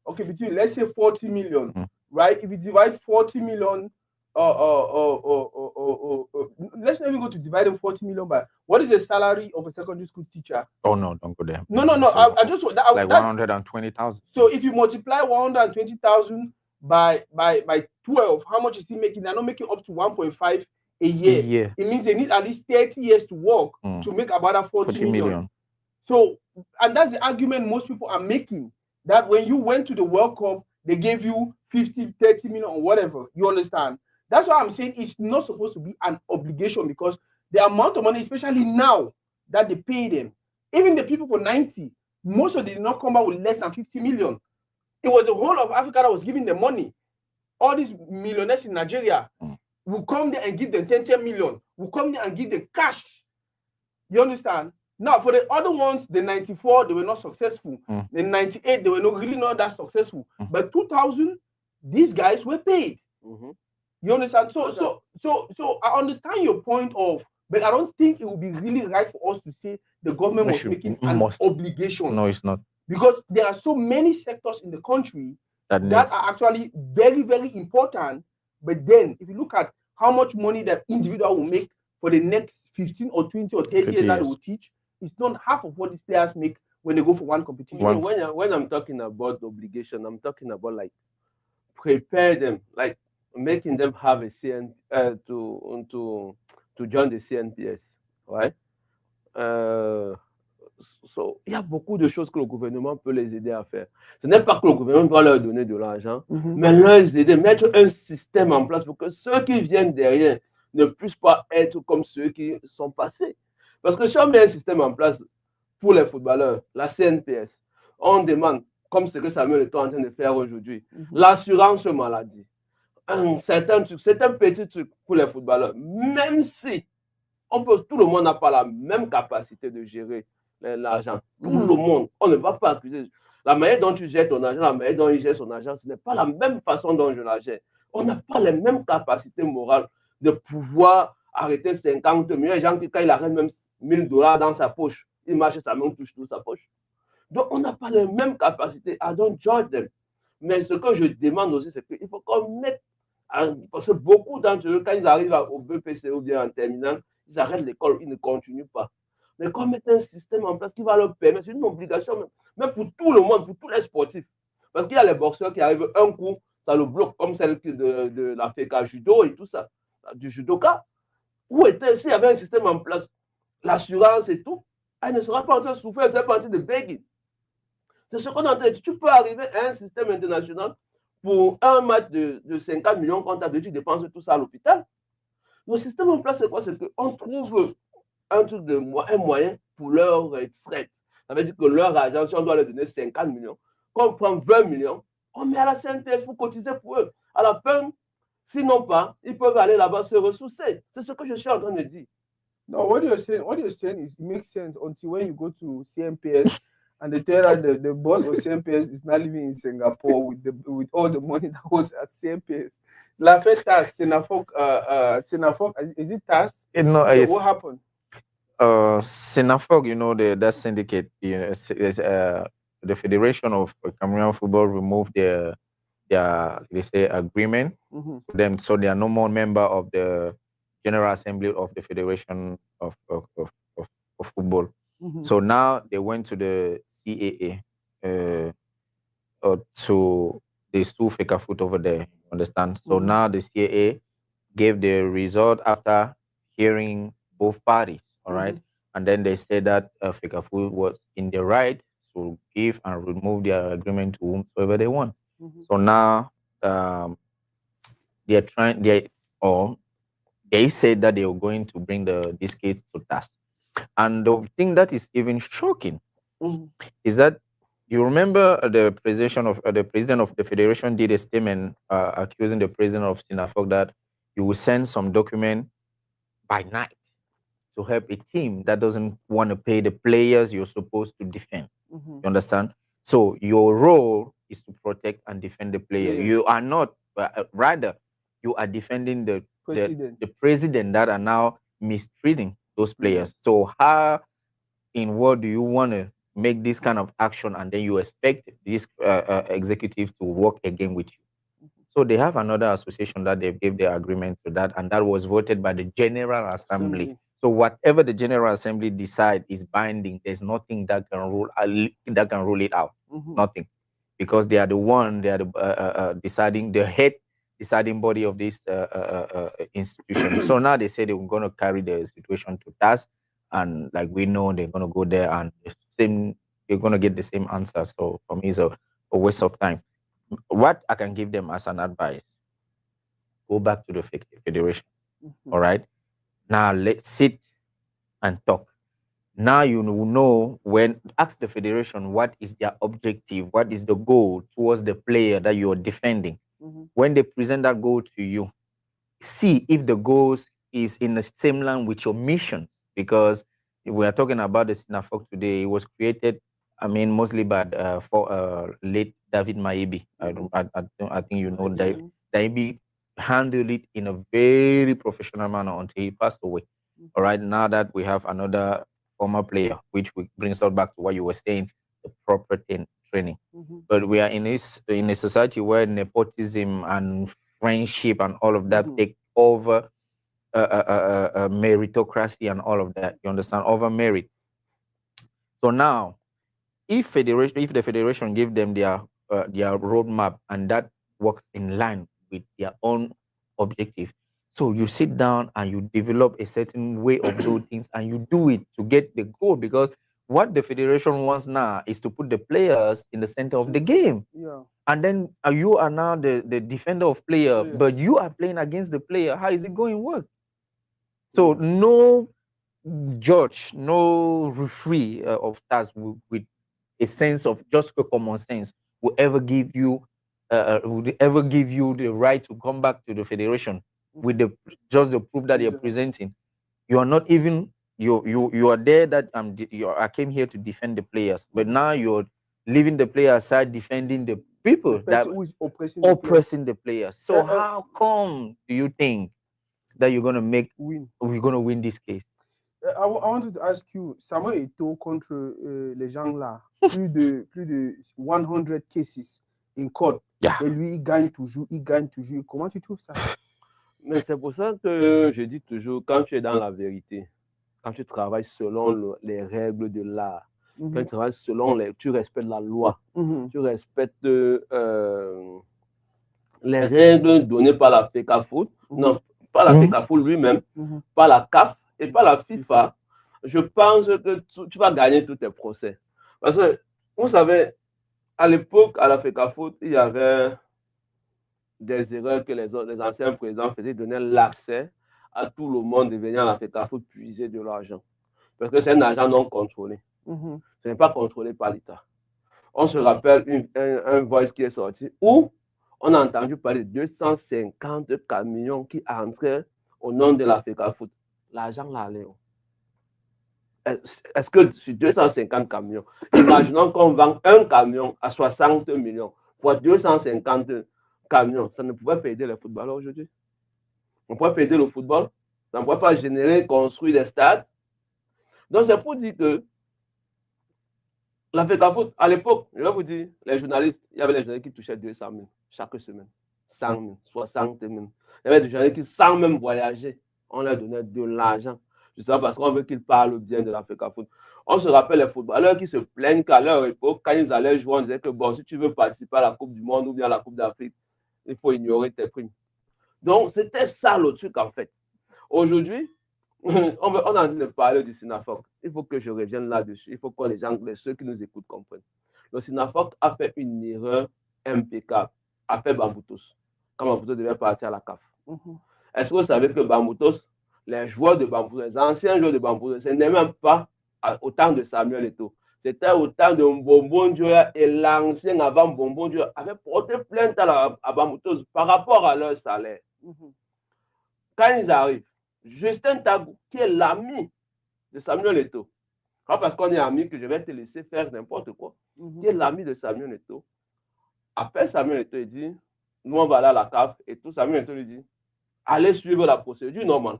B: Okay, let's say 40 million, right? If you divide 40 million let's not even go to dividing 40 million by what is the salary of a secondary school teacher?
A: Oh no, don't go there.
B: No. I just want that,
A: Like
B: that
A: 120,000.
B: so if you multiply 120,000 by 12, how much is he making? They're not making up to 1.5 a year.
A: Yeah.
B: It means they need at least 30 years to work to make about that 40 million. So, and that's the argument most people are making, that when you went to the World Cup, they gave you 50, 30 million or whatever. You understand? That's why I'm saying it's not supposed to be an obligation, because the amount of money, especially now that they pay them, even the people for 90, most of them did not come out with less than 50 million. It was the whole of Africa that was giving them money. All these millionaires in Nigeria will come there and give them 10 million, will come there and give them cash. You understand? Now, for the other ones, the 94, they were not successful. The 98, they were really not that successful. But 2000, these guys were paid. You understand? So I understand your point of, but I don't think it would be really right for us to say the government must make it an obligation.
A: No, it's not.
B: Because there are so many sectors in the country that are actually very, very important. But then, if you look at how much money that individual will make for the next 15 or 20 or 30 years that they will teach, it's not half of what these players make when they go for one competition.
C: When I'm talking about obligation, I'm talking about like prepare them, like making them have a CN to join the CNPS, right? So, il y a beaucoup de choses que le gouvernement peut les aider à faire. Ce n'est pas que le gouvernement doit leur donner de l'argent, mais leur aider, mettre un système en place pour que ceux qui viennent derrière ne puissent pas être comme ceux qui sont passés. Parce que si on met un système en place pour les footballeurs, la CNPS, on demande, comme ce que Samuel est en train de faire aujourd'hui, l'assurance maladie. C'est un petit truc pour les footballeurs, même si tout le monde n'a pas la même capacité de gérer l'argent. Tout le monde, on ne va pas accuser. La manière dont tu gères ton argent, la manière dont il gère son argent, ce n'est pas la même façon dont je la gère. On n'a pas les mêmes capacités morales de pouvoir arrêter 50 millions. Il y a des gens qui, quand il arrête même $1000 dans sa poche, il marche, sa main touche tout sa poche. Donc, on n'a pas les mêmes capacités. I don't judge them. Mais ce que je demande aussi, c'est qu'il faut qu'on mette, parce que beaucoup d'entre eux, quand ils arrivent au BPC ou bien en terminale, ils arrêtent l'école, ils ne continuent pas. Mais qu'on mette un système en place qui va leur permettre, c'est une obligation même pour tout le monde, pour tous les sportifs. Parce qu'il y a les boxeurs qui arrivent un coup, ça le bloque, comme celle de la FECA judo et tout ça, du judoka. S'il y avait un système en place, l'assurance et tout, elle ne sera pas en train de souffrir, elle sera pas en train de begging. C'est ce qu'on a en train de dire. Tu peux arriver à un système international pour un match de 50 millions quand tu dépenses tout ça à l'hôpital. Le système en place, c'est quoi? C'est qu'on trouve un moyen pour leur retraite. Ça veut dire que leur argent, si on doit leur donner 50 millions, qu'on prend 20 millions, on met à la CNPS pour cotiser pour eux. À la fin, sinon pas, ils peuvent aller là-bas se ressourcer. C'est ce que je suis en train de dire.
B: No, what you're saying is, it makes sense until when you go to CNPS and they tell us the boss of CNPS is not living in Singapore with all the money that was at CNPS. La fête TAS, Senafog, is it TAS?
A: No,
B: what happened?
A: Senafog, that syndicate, the Federation of Cameroon Football removed their they say agreement with them, so they are no more member of the General Assembly of the Federation of Football. So now they went to the CAA to they still fake a foot over there. Understand? So now the CAA gave the result after hearing both parties. All right, and then they said that fake foot was in the right to give and remove their agreement to whomsoever they want. So now they said that they are going to bring this case to task. And the thing that is even shocking is that you remember the president of the federation did a statement accusing the president of Sinafog that you will send some document by night to help a team that doesn't want to pay the players you're supposed to defend. You understand? So your role is to protect and defend the player. You are not, rather, you are defending the president that are now mistreating those players. So how in what do you want to make this kind of action and then you expect this executive to work again with you? So they have another association that they gave their agreement to that, and that was voted by the General Assembly. So whatever the General Assembly decide is binding. There's nothing that can rule it out. Nothing, because they are the one. They are the deciding body of this institution. So now they say they're going to carry the situation to task, and like we know, they're going to go there and they're going to get the same answer. So for me, it's a waste of time. What I can give them as an advice: go back to the federation. All right. Now let's sit and talk. Now you know, when ask the federation what is their objective, what is the goal towards the player that you're defending. When they present that goal to you, see if the goals is in the same line with your mission. Because we are talking about the SINAFOC today. It was created, I mean, mostly by for late David Maibi. I think you know that Maibi handled it in a very professional manner until he passed away. All right, now that we have another former player, which brings us back to what you were saying, the proper training. But we are in a society where nepotism and friendship and all of that take over meritocracy and all of that. You understand? Over merit. So now, if the federation give them their roadmap and that works in line with their own objective, so you sit down and you develop a certain way of doing things and you do it to get the goal. Because what the federation wants now is to put the players in the center of the game. And then you are now the defender of player, but you are playing against the player. How is it going to work? So no judge, no referee of task with a sense of just a common sense will ever give you the right to come back to the federation with just the proof that you're presenting. You are not even you are there that I came here to defend the players, but now you're leaving the player aside, defending the people that
B: who is
A: oppressing the players. So how come do you think that you're gonna win this case?
B: I wanted to ask you, Samuel Eto'o contre les gens là, plus de 100 cases in court. Et lui, il gagne toujours. Comment tu trouves ça?
C: Mais c'est pour ça que je dis toujours, quand tu es dans la vérité, quand tu travailles selon les règles de l'art, quand tu travailles tu respectes la loi, tu respectes les règles données par la FECAFOOT, non, pas la FECAFOOT lui-même, par la CAF et par la FIFA, je pense que tu vas gagner tous tes procès. Parce que, vous savez, à l'époque, à la FECAFOOT, il y avait des erreurs que les anciens présidents faisaient, donner l'accès à tout le monde de venir à la FECAFOOT puiser de l'argent. Parce que c'est un argent non contrôlé. Ce n'est pas contrôlé par l'État. On se rappelle un voice qui est sorti où on a entendu parler de 250 camions qui entraient au nom de la FECAFOOT. L'argent là allait où? Est-ce que sur 250 camions, imaginons qu'on vend un camion à 60 millions, fois 250 camions, ça ne pouvait pas aider les footballeurs aujourd'hui. On ne pouvait pas aider le football, ça ne pouvait pas générer, construire des stades. Donc c'est pour dire que la FECAFOOT, à l'époque, je vais vous dire, les journalistes, il y avait les journalistes qui touchaient 200 000 chaque semaine, 100 000, 60 000. Il y avait des journalistes qui, sans même voyager, on leur donnait de l'argent, justement parce qu'on veut qu'ils parlent bien de la FECAFOOT. On se rappelle les footballeurs qui se plaignent qu'à leur époque, quand ils allaient jouer, on disait que bon, si tu veux participer à la Coupe du Monde ou bien à la Coupe d'Afrique, il faut ignorer tes primes. Donc, c'était ça le truc en fait. Aujourd'hui, on est en train de parler du SINAFOC. Il faut que je revienne là-dessus. Il faut que ceux qui nous écoutent comprennent. Le SINAFOC a fait une erreur impeccable. A fait Bamboutos. Quand Bamboutos devait partir à la CAF. Est-ce que vous savez que Bamboutos, les joueurs de Bamboutos, les anciens joueurs de Bamboutos, ce n'est même pas autant de Samuel Eto'o. C'était autant de Mbombo Ndioya et l'ancien avant Mbombo Ndioya avaient porté plainte à Bamboutos par rapport à leur salaire. Quand ils arrivent, Justin Tagou, qui est l'ami de Samuel Eto'o, pas parce qu'on est amis que je vais te laisser faire n'importe quoi, qui est l'ami de Samuel Eto'o, appelle Samuel Eto'o et dit, nous on va aller à la CAF, et tout. Samuel Eto'o lui dit, allez suivre la procédure normale.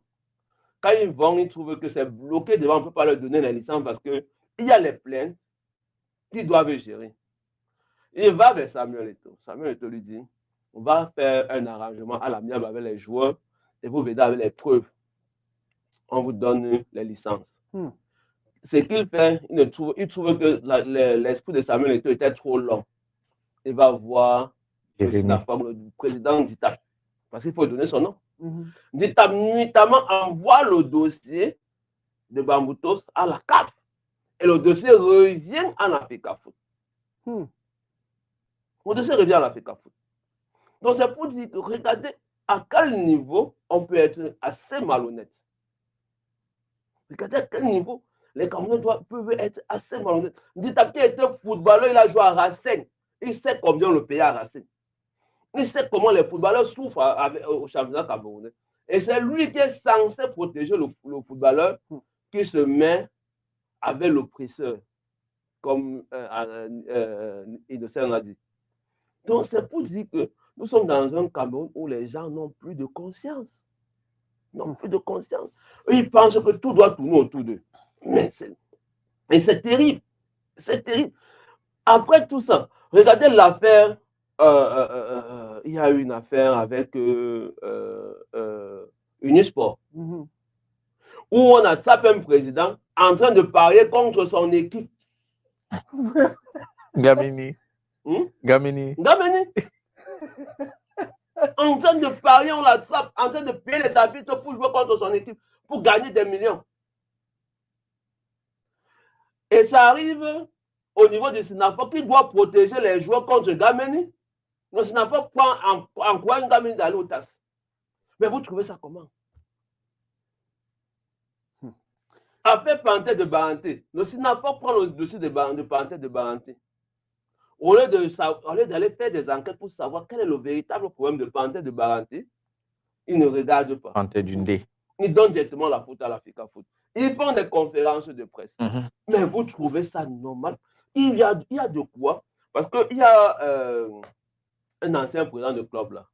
C: Quand ils vont, ils trouvent que c'est bloqué devant, on ne peut pas leur donner la licence parce qu'il y a les plaintes qu'ils doivent gérer. Il va vers Samuel Eto'o. Samuel Eto'o lui dit, On va faire un arrangement à l'amiable avec les joueurs et vous venez avec les preuves. On vous donne les licences. Ce qu'il fait, il trouve que l'esprit de Samuel Eto'o était trop long. Il va voir le SINAFOC, le président d'ITAP, parce qu'il faut donner son nom. d'ITAP nuitamment envoie le dossier de Bamboutos à la CAF. Et le dossier revient en Africa Foot. Le dossier revient à l'Africa Foot. Donc c'est pour dire, regardez à quel niveau on peut être assez malhonnête. Regardez à quel niveau les Camerounais peuvent être assez malhonnêtes. D'ITAP qui était footballeur, il a joué à Racing. Il sait combien le pays a Racing. Il sait comment les footballeurs souffrent au championnat camerounais. Et c'est lui qui est censé protéger le footballeur qui se met avec l'oppresseur, comme Innocent a dit. Donc c'est pour dire que nous sommes dans un Cameroun où les gens n'ont plus de conscience. N'ont plus de conscience. Eux, ils pensent que tout doit tourner autour d'eux. Mais c'est terrible. C'est terrible. Après tout ça, regardez l'affaire. Il y a eu une affaire avec Unisport, où on a tapé un président en train de parier contre son équipe.
A: Gamini. Gamini.
C: En train de parier, on la trappe, en train de payer les arbitres pour jouer contre son équipe, pour gagner des millions. Et ça arrive au niveau du SINAFOC qui doit protéger les joueurs contre Gamini. Le SINAFOC prend en quoi une Gamini d'aller au TAS. Mais vous trouvez ça comment? Après Panthère de Baranté, le SINAFOC prend le dossier de Panthère de Baranté. Au lieu d'aller faire des enquêtes pour savoir quel est le véritable problème de Panthère de Baranté, ils ne regardent pas.
A: Panthère d'Undé.
C: Ils donnent directement la faute à l'Africa Foot. Ils font des conférences de presse. Mais vous trouvez ça normal? Il y a de quoi? Parce qu'il y a un ancien président de club là,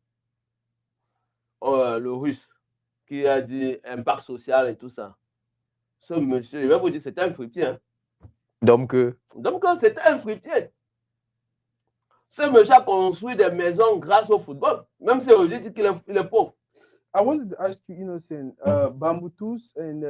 C: le russe, qui a dit impact social et tout ça. Ce monsieur, je vais vous dire, c'était un fruitier. Hein.
A: Donc
C: c'était un fruitier. Ce monsieur a construit des maisons grâce au football, même si aujourd'hui dit qu'il est pauvre.
B: I wanted to ask you, Innocent, Bamboutus, and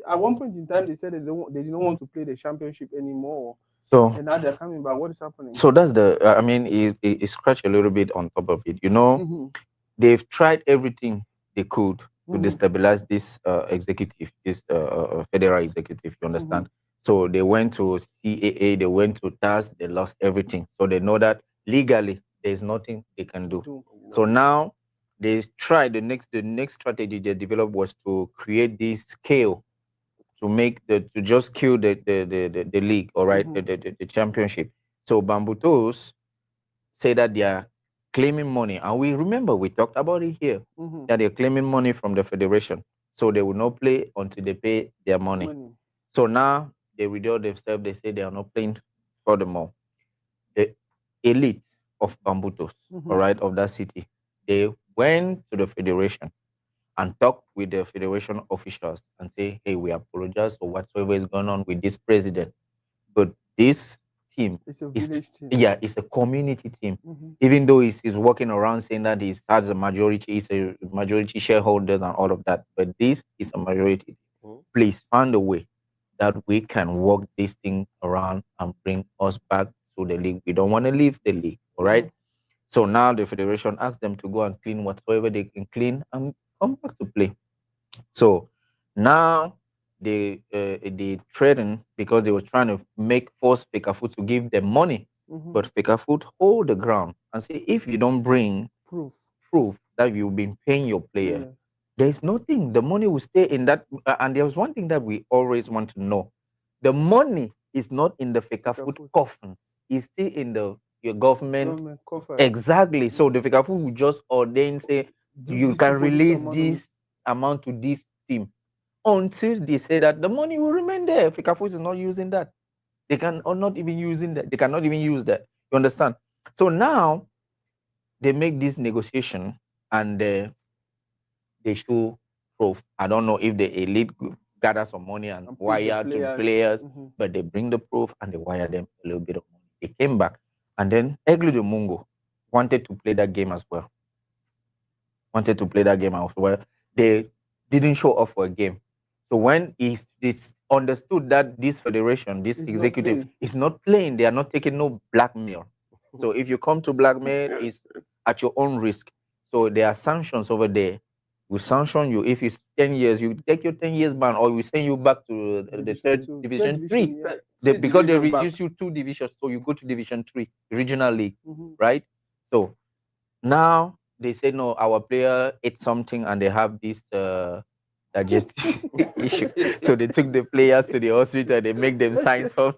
B: at one point in time they said they didn't want to play the championship anymore.
A: So
B: and now they're coming back. What is happening?
A: So that's I mean, it scratched a little bit on top of it. You know, they've tried everything they could to destabilize this executive, this federal executive. You understand? So they went to CAA, they went to TAS, they lost everything. So they know that legally there's nothing they can do. So now they tried the next strategy they developed was to create this scale to just kill the league, all right, the championship. So Bambutos say that they are claiming money, and we talked about it here, that they're claiming money from the federation, so they will not play until they pay their money. So now they withdraw themselves. They say they are not playing furthermore. The elite of Bambutos, all right, of that city, they went to the federation and talk with the federation officials and say, hey, we apologize for whatsoever is going on with this president. But this team
B: it's a village team.
A: Yeah, it's a community team. Even though he's walking around saying that he has a majority, he's a majority shareholders and all of that. But this is a majority. Please find a way that we can work this thing around and bring us back to the league. We don't want to leave the league, all right? So now the federation asked them to go and clean whatsoever they can clean and come back to play. So now they threatened because they were trying to force Fekafoot to give them money, but Fekafoot hold the ground and say, if you don't bring proof that you've been paying your player, there's nothing. The money will stay in that. And there's one thing that we always want to know: the money is not in the Fekafoot coffin; it's still in your government. Exactly. So the Fekafoot will just ordain, say, you can release this amount to this team until they say that the money will remain there. Fekafoot is not using that. They can or not even using that. They cannot even use that. You understand? So now they make this negotiation and they show proof. I don't know if the elite group gather some money and wire to players, but they bring the proof and they wire them a little bit of money. They came back and then Eglu de Mungo wanted to play that game as well. wanted to play that game as well. They didn't show up for a game. So when it's understood that this federation, this
B: It's not
A: executive
B: playing.
A: is not playing, they are not taking no blackmail. So if you come to blackmail, it's at your own risk. So there are sanctions over there. We sanction you if it's 10 years. You take your 10 years ban, or we send you back to the
B: Division
A: third
B: two, third
A: division three.
B: division, yeah.
A: Because they
C: division back.
A: reduce you 2 divisions, so you go to division 3, regional league,
B: Mhm.
A: right? So now they say no, our player ate something and they have this digestive issue. So they took the players to the hospital. They make them sign some,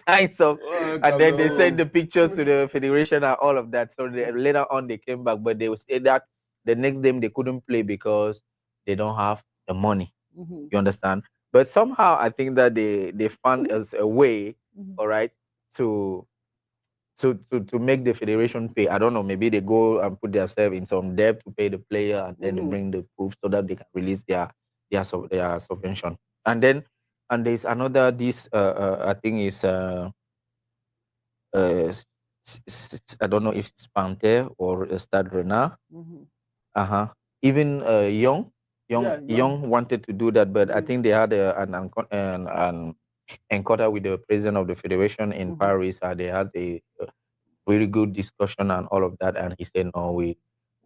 A: sign some, and then they send the pictures to the federation and all of that. So later on they came back, but they will say that the next game they couldn't play because they don't have the money.
B: Mhm.
A: You understand? But somehow I think that they found as a way,
B: Mhm.
A: all right, to to make the federation pay. I don't know. Maybe they go and put themselves in some debt to pay the player, and then they
B: Mhm.
A: bring the proof so that they can release their subvention. And then there's another this I think is I don't know if it's Panther or Stade Renard.
B: Mhm.
A: Uh-huh. Even
B: Yeah, young.
A: Young wanted to do that, but I
B: Mhm.
A: think they had an encounter with the president of the federation in
B: Mhm.
A: Paris. They had a really good discussion and all of that, and he said, "No,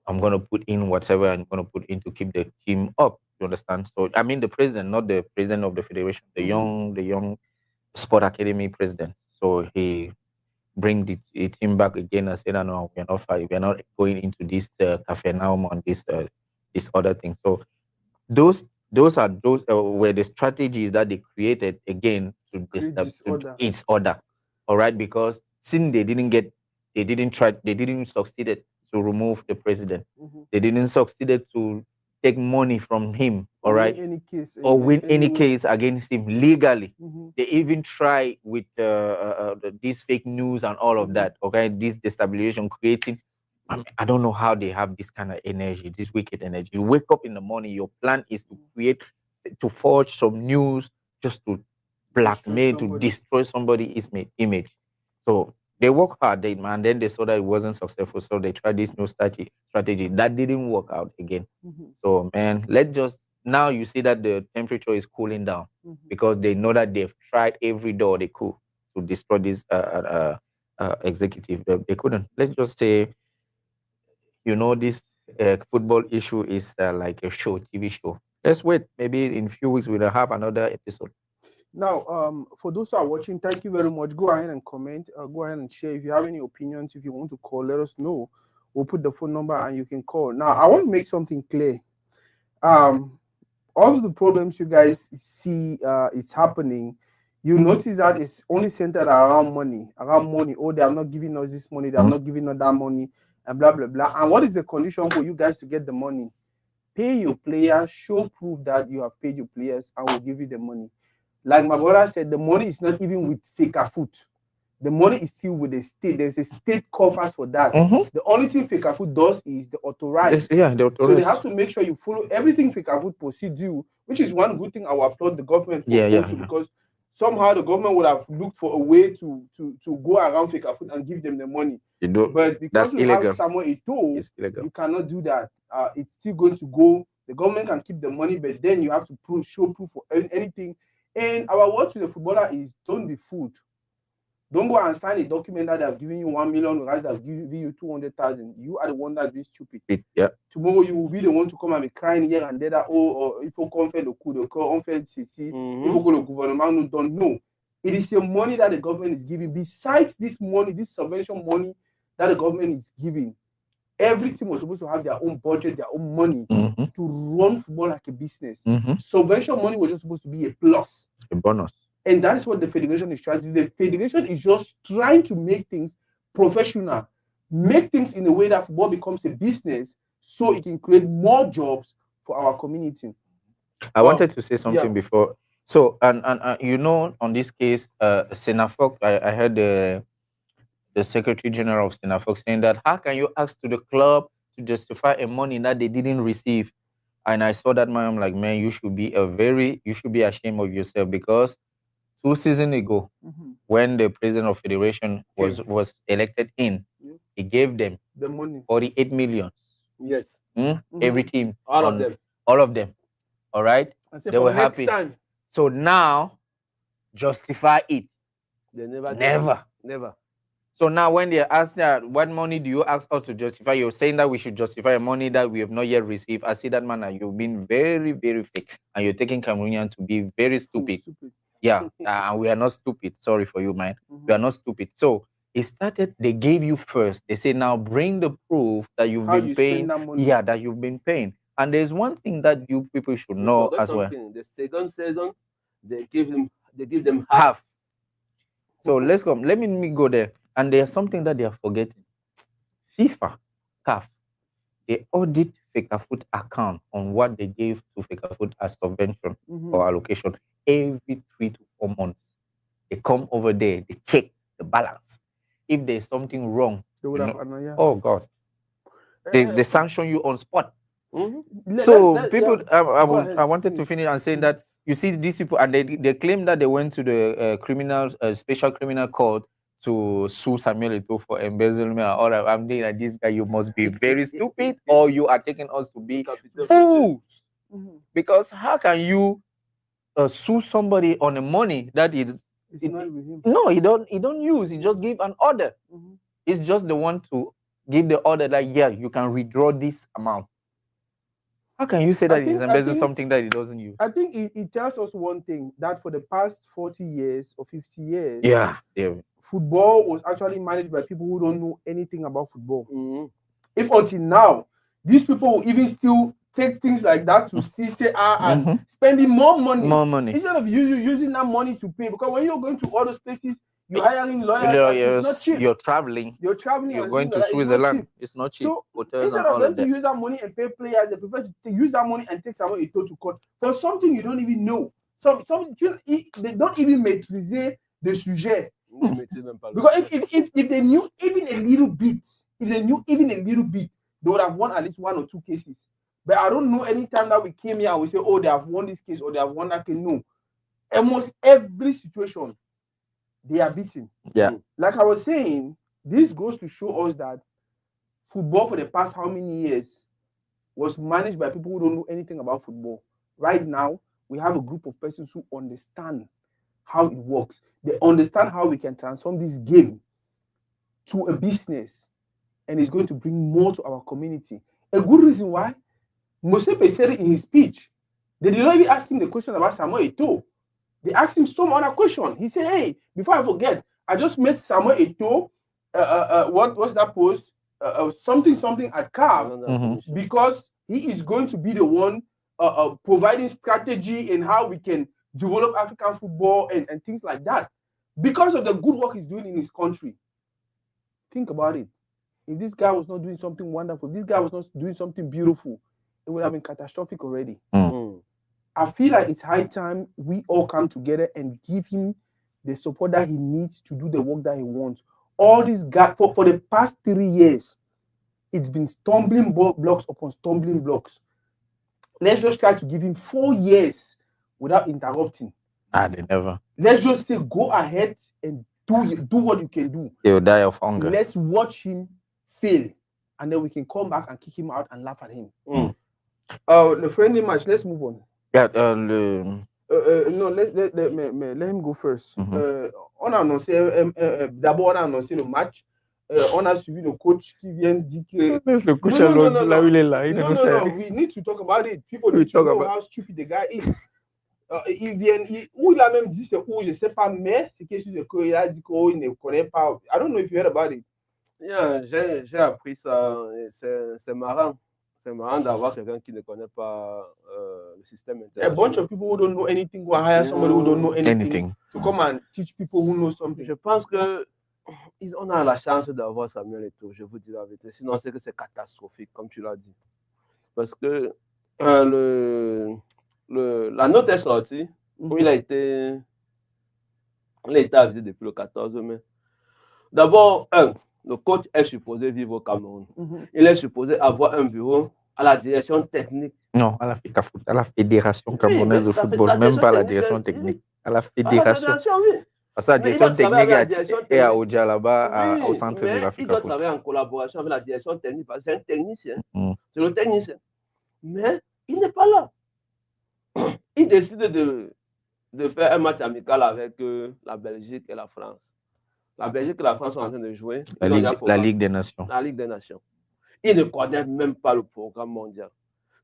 A: I'm gonna put in whatever I'm gonna put in to keep the team up." You understand? So I mean, the president, not the president of the federation,
B: Mhm.
A: the young sport academy president. So he bring the team back again and said, "No, we're not fighting. We're not going into this cafe now on this other thing." So those were the strategies that they created again to
B: Create
A: to
B: disorder.
A: its order. All right, because since they didn't try, they didn't succeeded to remove the president.
B: Mhm.
A: They didn't succeeded to take money from him. All
B: Or win
A: right,
B: any case
A: or
B: in
A: win any
B: anywhere.
A: case against him legally.
B: Mhm.
A: They even try with these fake news and all of
B: Mhm.
A: that. Okay, this destabilization, creating. I mean, I don't know how they have this kind of energy, this wicked energy. You wake up in the morning, your plan is to create, to forge some news, just to
B: Destroy
A: blackmail, to
B: somebody.
A: destroy somebody's image. So they work hard, and then they saw that it wasn't successful. So they tried this new strategy that didn't work out again.
B: Mhm.
A: So man, let's just now you see that the temperature is cooling down
B: Mhm.
A: because they know that they've tried every door they could to destroy this executive. They couldn't. Let's just say, this football issue is like a show, TV show. Let's wait. Maybe in a few weeks we'll have another episode.
B: Now, for those who are watching, thank you very much. Go ahead and comment. Go ahead and share. If you have any opinions, if you want to call, let us know. We'll put the phone number and you can call. Now, I want to make something clear. Um, all of the problems you guys see is happening, you notice that it's only centered around money, Oh, they are not giving us this money, they are
A: Mhm.
B: not giving us that money, and blah blah blah. And what is the condition for you guys to get the money? Pay your players, show proof that you have paid your players, and we'll give you the money. Like my brother said, the money is not even with Faker Foot. The money is still with the state. There's a state covers for that.
A: Mhm.
B: The only thing Faker Foot does is the authorize.
A: Yeah, the
B: So they
A: authorities.
B: have to make sure you follow everything Faker Foot proceeds you, which is one good thing I will applaud the government for
A: Yeah,
B: also, because somehow the government would have looked for a way to go around Faker Foot and give them the money.
A: You do.
B: But because
A: That's
B: we have
A: illegal.
B: Samuel Eto'o,
A: It's illegal.
B: you cannot do that. It's still going to go. The government can keep the money, but then you have to show proof for anything. And our word to the footballer is don't be fooled. Don't go and sign a document that they've given you 1 million, whereas they've given you 200,000. You are the one that's being stupid.
A: Yeah.
B: Tomorrow you will be the one to come and be crying here and there that, if you come faire le coup de cœur, on fait ceci, il faut que le gouvernement nous donne. No. It is the money that the government is giving. Besides this money, this subvention money that the government is giving, every team was supposed to have their own budget, their own money
A: Mhm.
B: to run football like a business.
A: Mhm.
B: Subvention money was just supposed to be a plus.
A: A bonus.
B: And that is what the federation is trying to do. The federation is just trying to make things professional, make things in a way that football becomes a business so it can create more jobs for our community.
A: I wanted to say something
B: yeah.
A: before. So, and on this case, Senafok, I heard the Secretary General of Senafok saying that how can you ask to the club to justify a money that they didn't receive? And I saw that man, I'm like, man, you should be ashamed of yourself, because 2 seasons ago, when the president of federation was elected in,
B: Yeah.
A: he gave them
B: The money.
A: 48 million.
B: Yes.
A: every team,
C: All of them.
A: all of them. All right,
B: I say
A: they
B: for
A: were
B: next
A: happy.
B: time.
A: So now, justify it.
C: They never.
A: Never.
C: Never.
A: So now, when they ask that, what money do you ask us to justify? You're saying that we should justify money that we have not yet received. I see that, man. You've been very, very fake, and you're taking Cameroonian to be very stupid. Yeah, and we are not stupid. Sorry for you, man. We are not stupid. So it started. They gave you first. They say now bring the proof that you've
B: How
A: been
B: you
A: paying.
B: spend that money.
A: Yeah, that you've been paying. And there's one thing that you people should
C: You
A: know
C: forgot
A: as well.
C: something. The second season, they give them
A: Half. So let's go. Let me go there. And there's something that they are forgetting. FIFA, CAF, they audit Fecafoot account on what they gave to Fecafoot as subvention or allocation every 3 to 4 months. They come over there, they check the balance. If there's something wrong,
B: They would
A: you
B: have,
A: know, oh God, they sanction you on spot. So people, I wanted to finish and saying that you see these people, and they claim that they went to the special criminal court to sue Samuel Eto'o for embezzlement. All right, I'm thinking that this guy, you must be very stupid, or you are taking us to be fools. Because how can you sue somebody on the money that is no, he don't use. He just give an order. It's just the one to give the order that yeah, you can withdraw this amount. How can you say that he's embezzling something that he doesn't use?
B: I think it tells us one thing, that for the past 40 years or 50 years,
A: yeah,
B: football was actually managed by people who don't know anything about football. If until now, these people will even still take things like that to CCR and spending more money instead of using that money to pay. Because when you're going to all those places, you're hiring lawyers, it's not cheap.
A: You're traveling,
B: you're
A: going to Switzerland. It's not cheap.
B: So
A: hotels
B: instead of them to use that money and pay players, they prefer to use that money and take someone to court for something you don't even know. They don't even maîtriser the sujet. Because if they knew even a little bit, they would have won at least 1 or 2 cases. But I don't know any time that we came here and we say, oh, they have won this case or they have won that case. No. Almost every situation, they are beaten.
A: Yeah.
B: Like I was saying, this goes to show us that football for the past how many years was managed by people who don't know anything about football. Right now, we have a group of persons who understand how it works. They understand how we can transform this game to a business, and it's going to bring more to our community. A good reason why Mosepe said it in his speech. They did not even ask him the question about Samuel Eto'o. They asked him some other question. He said, hey, before I forget, I just met Samuel Eto'o. What's that post? Something at CAF, because he is going to be the one providing strategy in how we can develop African football and things like that. Because of the good work he's doing in his country. Think about it. If this guy was not doing something wonderful, if this guy was not doing something beautiful, it would have been catastrophic already. I feel like it's high time we all come together and give him the support that he needs to do the work that he wants. All these guys, for the past 3 years, it's been stumbling blocks upon stumbling blocks. Let's just try to give him 4 years without interrupting.
A: They never.
B: Let's just say go ahead and do what you can do.
A: He'll die of hunger.
B: Let's watch him fail, and then we can come back and kick him out and laugh at him. The friendly match, let's move on.
A: Yeah,
B: no, let him go first. On a annoncé, d'abord on a annoncé le match. On a suivi le coach qui vient dire que
A: le coach là où il est là.
B: No, we need to talk about it. People need to know how stupid the guy is. Il a même dit c'est où, je sais pas, mais c'est quelque chose qu'il a dit qu'il ne connaît pas. I don't know if you heard about it.
C: Yeah, j'ai appris ça. C'est marrant. C'est marrant d'avoir quelqu'un qui ne connaît pas le système international.
B: A bunch of people who don't know anything will hire somebody who don't know anything to come and teach people who know something.
C: Je pense que on a la chance d'avoir Samuel Eto'o, je vous dis la vérité. Sinon, c'est que c'est catastrophique, comme tu l'as dit. Parce que la note est sortie, où il a été avisé depuis le 14 mai. D'abord, le coach est supposé vivre au Cameroun. Il est supposé avoir un bureau à la direction technique.
A: Non, à la Fédération camerounaise de football, même pas à la direction technique. À la fédération.
C: Oui.
A: Parce que la
C: Mais il
A: direction
C: doit travailler
A: technique
C: avec la direction
A: est à
C: technique.
A: Ojalaba, au
C: Oui,
A: centre de
C: mais il
A: l'Africa
C: doit
A: Foot.
C: travailler en collaboration avec la direction technique parce que c'est un technicien.
A: Mm.
C: C'est le technicien. Mais il n'est pas là. Il décide de faire un match amical avec la Belgique et la France. La Belgique et la France sont en train de jouer.
A: La Ligue des Nations.
C: La Ligue des Nations. Il ne connaît même pas le programme mondial.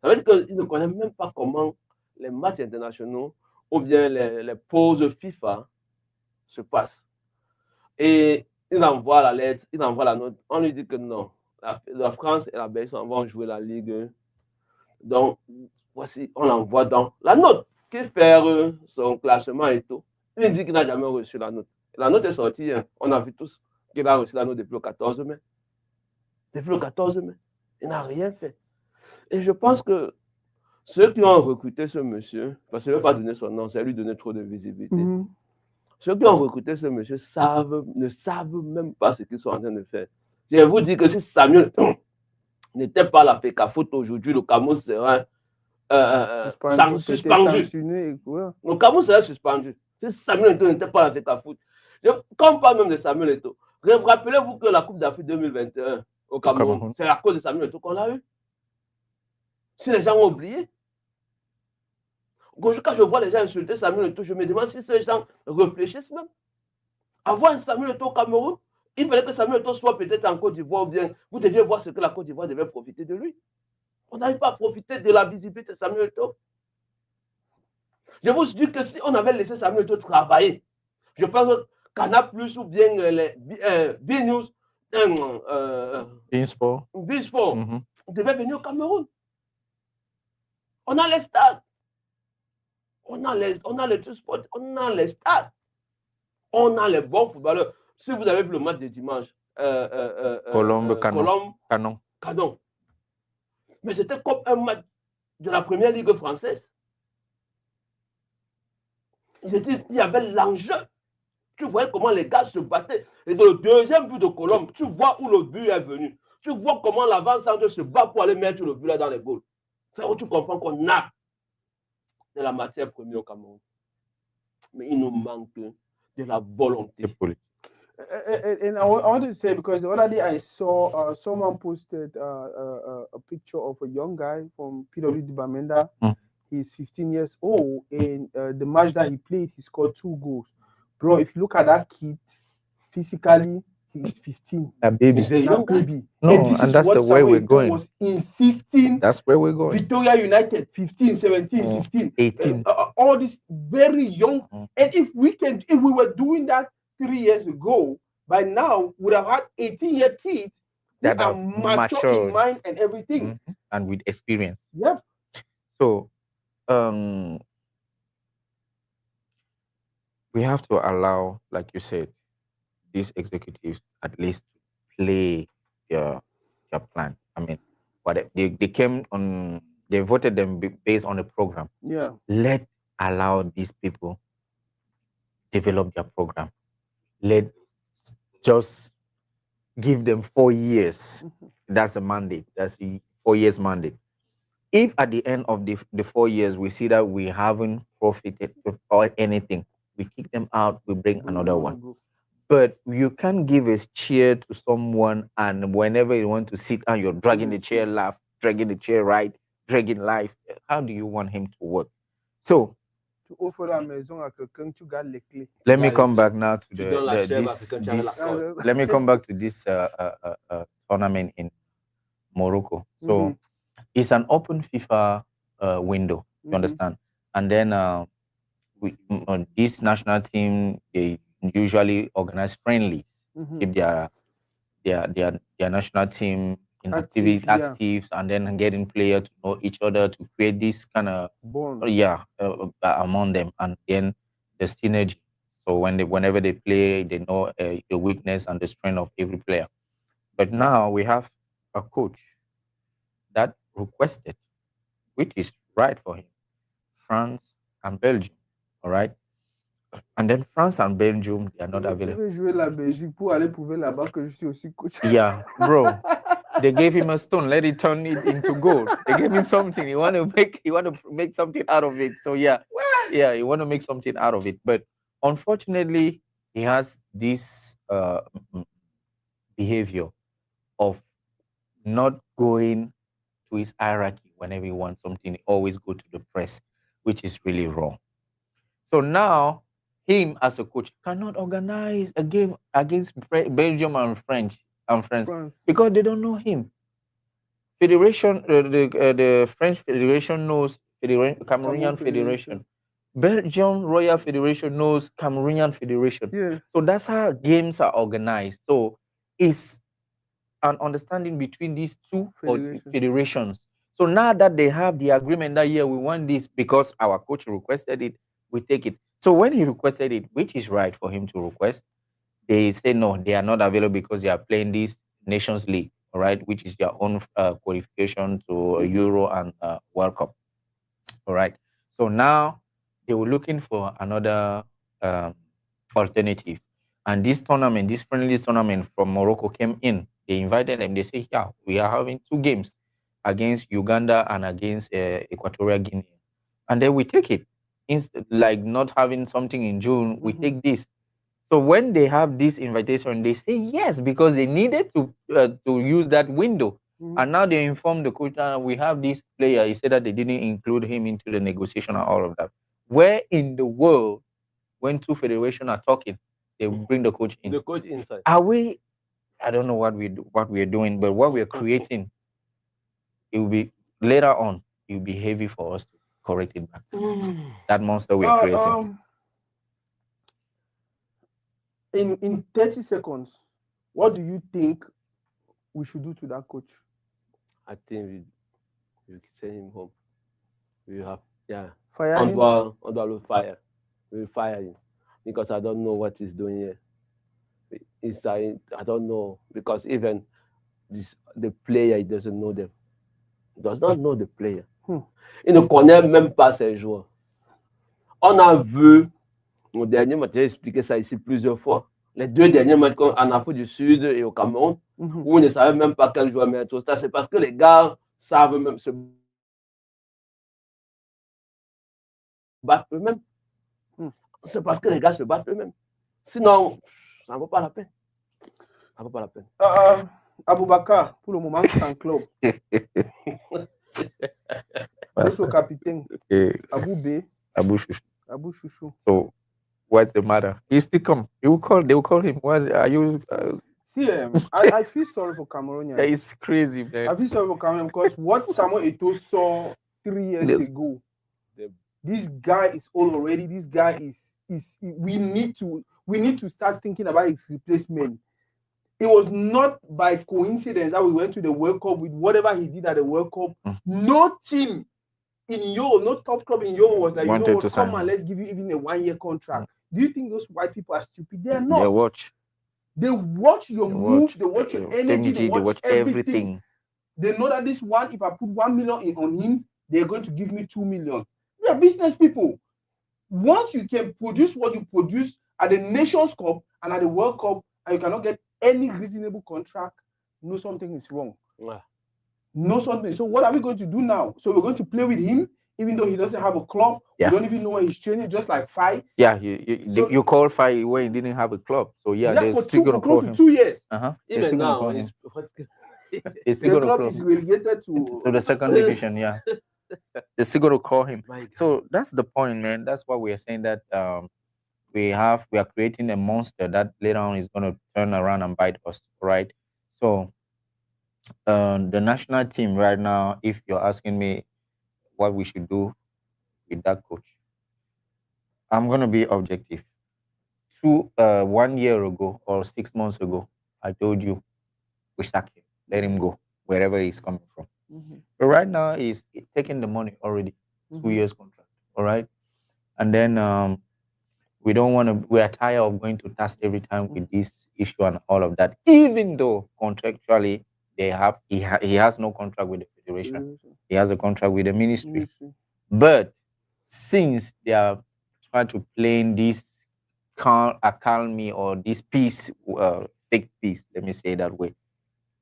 C: Ça veut dire qu'il ne connaît même pas comment les matchs internationaux ou bien les pauses FIFA se passent. Et il envoie la lettre, il envoie la note. On lui dit que non, la France et la Belgique vont jouer la Ligue. Donc, voici, on envoie donc la note. Qu'il fait son classement et tout. Il dit qu'il n'a jamais reçu la note. La note est sortie, hein. On a vu tous qu'il a reçu la note depuis le 14 mai. Depuis le 14 mai. Il n'a rien fait. Et je pense que ceux qui ont recruté ce monsieur, parce que je ne vais pas donner son nom, c'est lui donner trop de visibilité. Ceux qui ont recruté ce monsieur ne savent même pas ce qu'ils sont en train de faire. Je vais vous dire que si Samuel n'était pas la FECAFOOT aujourd'hui, le Cameroun serait suspendu. Le Cameroun serait suspendu. Si Samuel Eto'o n'était pas la FECAFOOT. Quand on parle même de Samuel Eto'o, rappelez-vous que la Coupe d'Afrique 2021 au Cameroun, c'est à cause de Samuel Eto'o qu'on l'a eu. Si les gens ont oublié. Quand je vois les gens insulter Samuel Eto'o, je me demande si ces gens réfléchissent même. Avoir un Samuel Eto'o au Cameroun, il fallait que Samuel Eto'o soit peut-être en Côte d'Ivoire ou bien vous deviez voir ce que la Côte d'Ivoire devait profiter de lui. On n'arrive pas à profiter de la visibilité de Samuel Eto'o. Je vous dis que si on avait laissé Samuel Eto'o travailler, je pense que Canal Plus ou bien les B-News,
A: Beansport,
C: devait venir au Cameroun. On a les stades. On a les sports, on a les stades. On a les bons footballeurs. Si vous avez vu le match de dimanche,
A: Colombe,
C: Canon. Mais c'était comme un match de la première ligue française. Il y avait l'enjeu. Tu voyais comment les gars se battaient. Et dans le deuxième but de Colombe, tu vois où le but est venu. Tu vois comment l'avant-centre se bat pour aller mettre le but là dans les goals. C'est où tu comprends qu'on a de la matière première au Cameroun. Mais il nous manque de la volonté.
B: And I wanted to say, because the other day I saw someone posted a picture of a young guy from PWD Bamenda. He's 15 years old, and the match that he played, he scored 2 goals. Bro, if you look at that kid, physically, he's 15.
A: A baby.
B: He's a young baby.
A: No, and that's the way we're going.
B: Was insisting.
A: That's where we're going.
B: Victoria United, 15, 17, 16,
A: 18.
B: All this very young. And if we were doing that 3 years ago, by now we would have had 18-year kids that are mature in mind and everything.
A: And with experience.
B: Yep.
A: So we have to allow, like you said, these executives at least play their plan. I mean, but they came on, they voted them based on a program.
B: Yeah.
A: Allow these people develop their program. Just give them 4 years. That's a mandate. That's a 4 years mandate. If at the end of the 4 years we see that we haven't profited or anything, we kick them out, we bring another one. But you can't give a chair to someone and whenever you want to sit down, you're dragging the chair left, dragging the chair right, dragging life. How do you want him to work? So, let me come back now to let me come back to this tournament in Morocco. So it's an open FIFA window, you understand? And then this national team, they usually organize friendlies, keep their national team in active, and then getting players to know each other to create this kind of
B: bond.
A: Among them, and then the synergy. So whenever they play, they know the weakness and the strength of every player. But now we have a coach that requested, which is right for him, France and Belgium. All right. And then France and Belgium, they are not available. Yeah, bro. They gave him a stone, let it turn it into gold. They gave him something. He want to make something out of it. So yeah, he want to make something out of it. But unfortunately, he has this behavior of not going to his hierarchy whenever he wants something. He always go to the press, which is really wrong. So now him as a coach cannot organize a game against Belgium and France
B: France.
A: because they don't know him. Federation, the French Federation knows
B: Cameroon
A: Cameroonian
B: Federation.
A: Federation. Belgium Royal Federation knows Cameroonian Federation.
B: Yeah.
A: So that's how games are organized. So it's an understanding between these two or
B: Federation.
A: federations. So now that they have the agreement that yeah, we want this because our coach requested it, we take it. So when he requested it, which is right for him to request, they say no, they are not available because they are playing this Nations League, all right, which is their own qualification to a Euro and World Cup. All right. So now they were looking for another um, alternative. And this tournament, this friendly tournament from Morocco came in. They invited them. They say, yeah, we are having two games against Uganda and against Equatorial Guinea. And then we take it. Like not having something in June, we take this. So when they have this invitation, they say yes because they needed to use that window. And now they inform the coach that we have this player. He said that they didn't include him into the negotiation and all of that. Where in the world, when two federations are talking, they bring the coach in?
C: The coach inside.
A: Are we? I don't know what we are doing, but what we are creating, it will be later on. It will be heavy for us to correct it back. That monster we are creating.
B: In 30 seconds, what do you think we should do to that coach?
C: I think we send him home. We have
B: Fire
C: on
B: him?
C: will fire. We fire him because I don't know what he's doing here. It's I don't know because even the player he doesn't know them. He does not know the player. Il ne connaît même pas ses joueurs. On a vu au dernier match, j'ai expliqué ça ici plusieurs fois. Les deux derniers matchs en Afrique du Sud et au Cameroun, où on ne savait même pas quel joueur mettre au stade. C'est parce que les gars savent même se battre eux-mêmes. C'est parce que les gars se battent eux-mêmes. Sinon, ça ne vaut pas la peine. Ça ne vaut pas la peine.
B: Aboubakar, pour le moment, c'est en club. Notre capitaine, Abou B.
A: Abu Shushu.
B: Abou Chouchou.
A: So what's the matter? He still come. They will call him. Are you?
B: See, I feel sorry for Cameroonians.
A: Yeah, it's crazy, man.
B: I feel sorry for Cameroon because what Samuel Eto'o saw 3 years ago, this guy is old already. This guy is we need to start thinking about his replacement. It was not by coincidence that we went to the World Cup with whatever he did at the World Cup. No team in Europe, no top club in Europe was like, you know what, come on, let's give you even a 1-year contract. Do you think those white people are stupid? They are not. They watch your moves, they watch your energy, they watch everything. They know that this one, if I put 1 million on him, they're going to give me 2 million. They are business people. Once you can produce what you produce at the Nations Cup and at the World Cup, and you cannot get any reasonable contract, know something is wrong. Know something. So what are we going to do now? So we're going to play with him, even though he doesn't have a club. We don't even know where he's training, just like Fai.
A: Yeah, you call Fai when he didn't have a club. So they're still going to call him.
B: For 2 years.
C: Even now,
B: the club is relegated to
A: the second division. Yeah, they're still going to call him. So that's the point, man. That's why we are saying that we are creating a monster that later on is going to turn around and bite us, right? So the national team right now, if you're asking me what we should do with that coach, I'm going to be objective. 1 year ago or 6 months ago, I told you we sack him, let him go wherever he's coming from. But right now he's taking the money already, 2 years contract, all right? And then we don't want to. We are tired of going to task every time with this issue and all of that. Even though contractually he has no contract with the federation, he has a contract with the ministry. But since they are trying to play this calm or this peace, fake peace, let me say that way.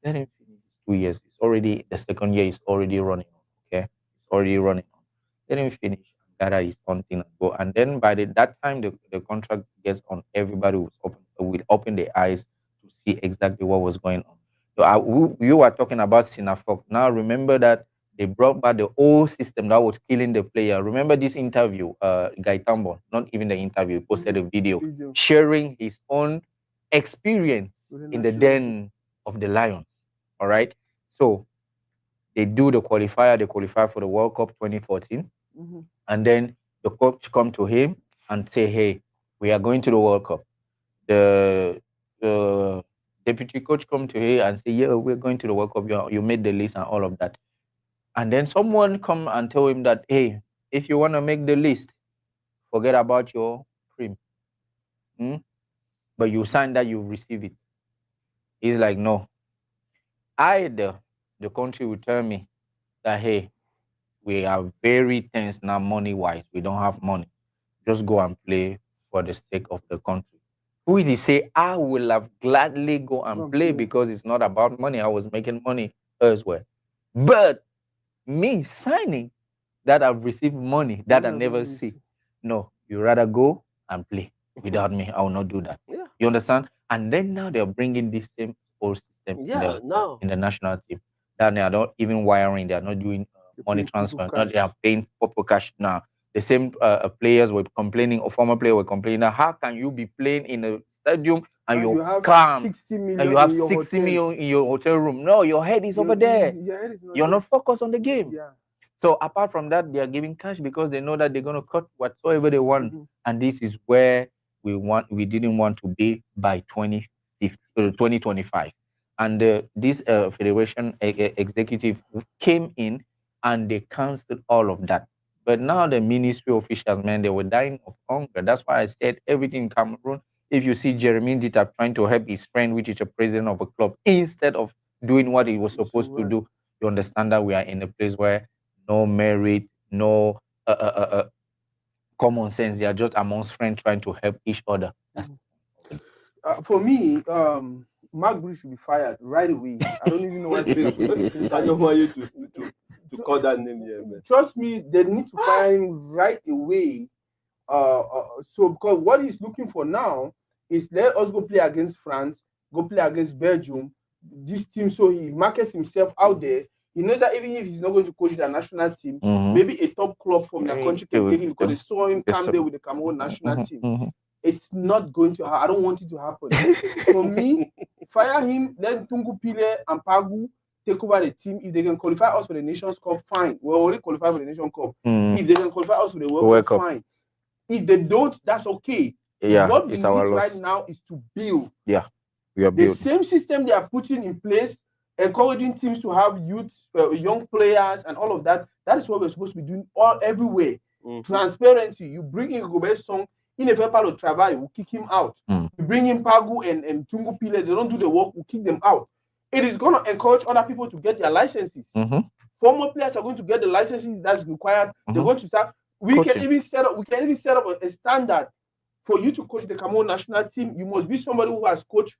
A: Let him finish 2 years. It's already the second year is already running on. Okay, it's already running on. Let him finish. gather his own thing and go. And then by that time, the contract gets on, everybody will open their eyes to see exactly what was going on. So you were talking about Sinafok. Now remember that they brought back the old system that was killing the player. Remember this interview, Guy Tambo, not even the interview, posted a video sharing his own experience in the den of the Lions. All right. So they do the qualifier, they qualify for the World Cup 2014. And then the coach come to him and say, hey, we are going to the World Cup. The deputy coach come to him and say, yeah, we're going to the World Cup. You made the list and all of that. And then someone come and tell him that, hey, if you want to make the list, forget about your prim. But you sign that, you receive it. He's like, no. Either the country will tell me that, hey, we are very tense now money-wise. We don't have money. Just go and play for the sake of the country. Who will he say, I will have gladly go and play because it's not about money. I was making money elsewhere. But me signing that I've received money that I never see. No, you rather go and play without me. I will not do that.
C: Yeah.
A: You understand? And then now they're bringing this same old system in the national team. That they are not even wiring. They are not doing money transfer. No, they are paying proper cash now. The same players were complaining, or former players were complaining. Now, how can you be playing in a stadium and you're
B: have
A: calm
B: 60 million
A: and you have
B: in your
A: 60
B: hotel.
A: million in your hotel room? No, your head is over there. You're not focused on the game.
B: Yeah.
A: So apart from that, they are giving cash because they know that they're going to cut whatsoever they want. And this is where we didn't want to be by 2025. And this federation executive came in and they canceled all of that. But now the ministry officials, man, they were dying of hunger. That's why I said everything in Cameroon. If you see Jeremy Dita trying to help his friend, which is a president of a club, instead of doing what he was supposed to do, you understand that we are in a place where no merit, no common sense. They are just amongst friends trying to help each other.
B: For me, Mark Bruce should be fired right away. I don't even know why.
C: I don't want you to call that name here, man.
B: Trust me, they need to fire him right away. So because what he's looking for now is let us go play against France, go play against Belgium, this team. So he markets himself out there. He knows that even if he's not going to coach the national team, maybe a top club from their country can take him because they saw him come there with the Cameroon national team. It's not going to happen. I don't want it to happen. For me, fire him, let Tungu Pile and Pagu take over the team. If they can qualify us for the Nations Cup, fine. We're already qualified for the Nations Cup. If they can qualify us for the World Cup, fine. If they don't, that's okay.
A: Yeah,
B: what we
A: it's
B: need
A: our
B: right
A: loss.
B: now is to build.
A: Yeah, we are
B: The
A: building.
B: same system they are putting in place, encouraging teams to have youth, young players, and all of that. That is what we're supposed to be doing everywhere. Transparency. You bring in Gobe's song. In a paper of travail, we'll kick him out. You bring in Pagu and Tungu Pile, they don't do the work, we'll kick them out. It is going to encourage other people to get their licenses. Former players are going to get the licenses that's required. They're going to start. We can even set up a standard for you to coach the Cameroon national team. You must be somebody who has coached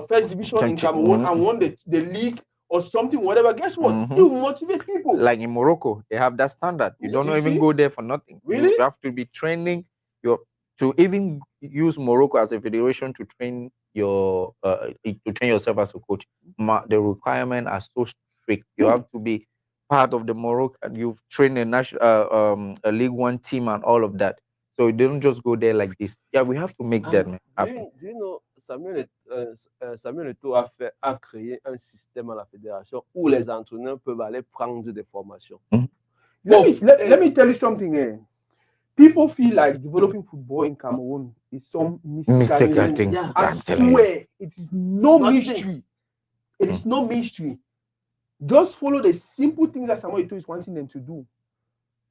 B: first division in Cameroon and won the league or something, whatever. Guess what? It will motivate people.
A: Like in Morocco, they have that standard. You don't even go there for nothing.
B: Really?
A: You have to be training to even use Morocco as a federation to train yourself as a coach. The requirements are so strict. You have to be part of the Morocco, and you've trained a League One team and all of that. So they don't just go there like this. Yeah, we have to make that happen.
C: Do you know, Samuel Eto'o a créé un système à la fédération où les entraîneurs peuvent aller prendre des formations.
B: Let me tell you something. People feel like developing football in Cameroon is some mystical thing.
C: Yeah.
B: I swear, it is no mystery. It is no mystery. Just follow the simple things that Samuel Eto'o is wanting them to do.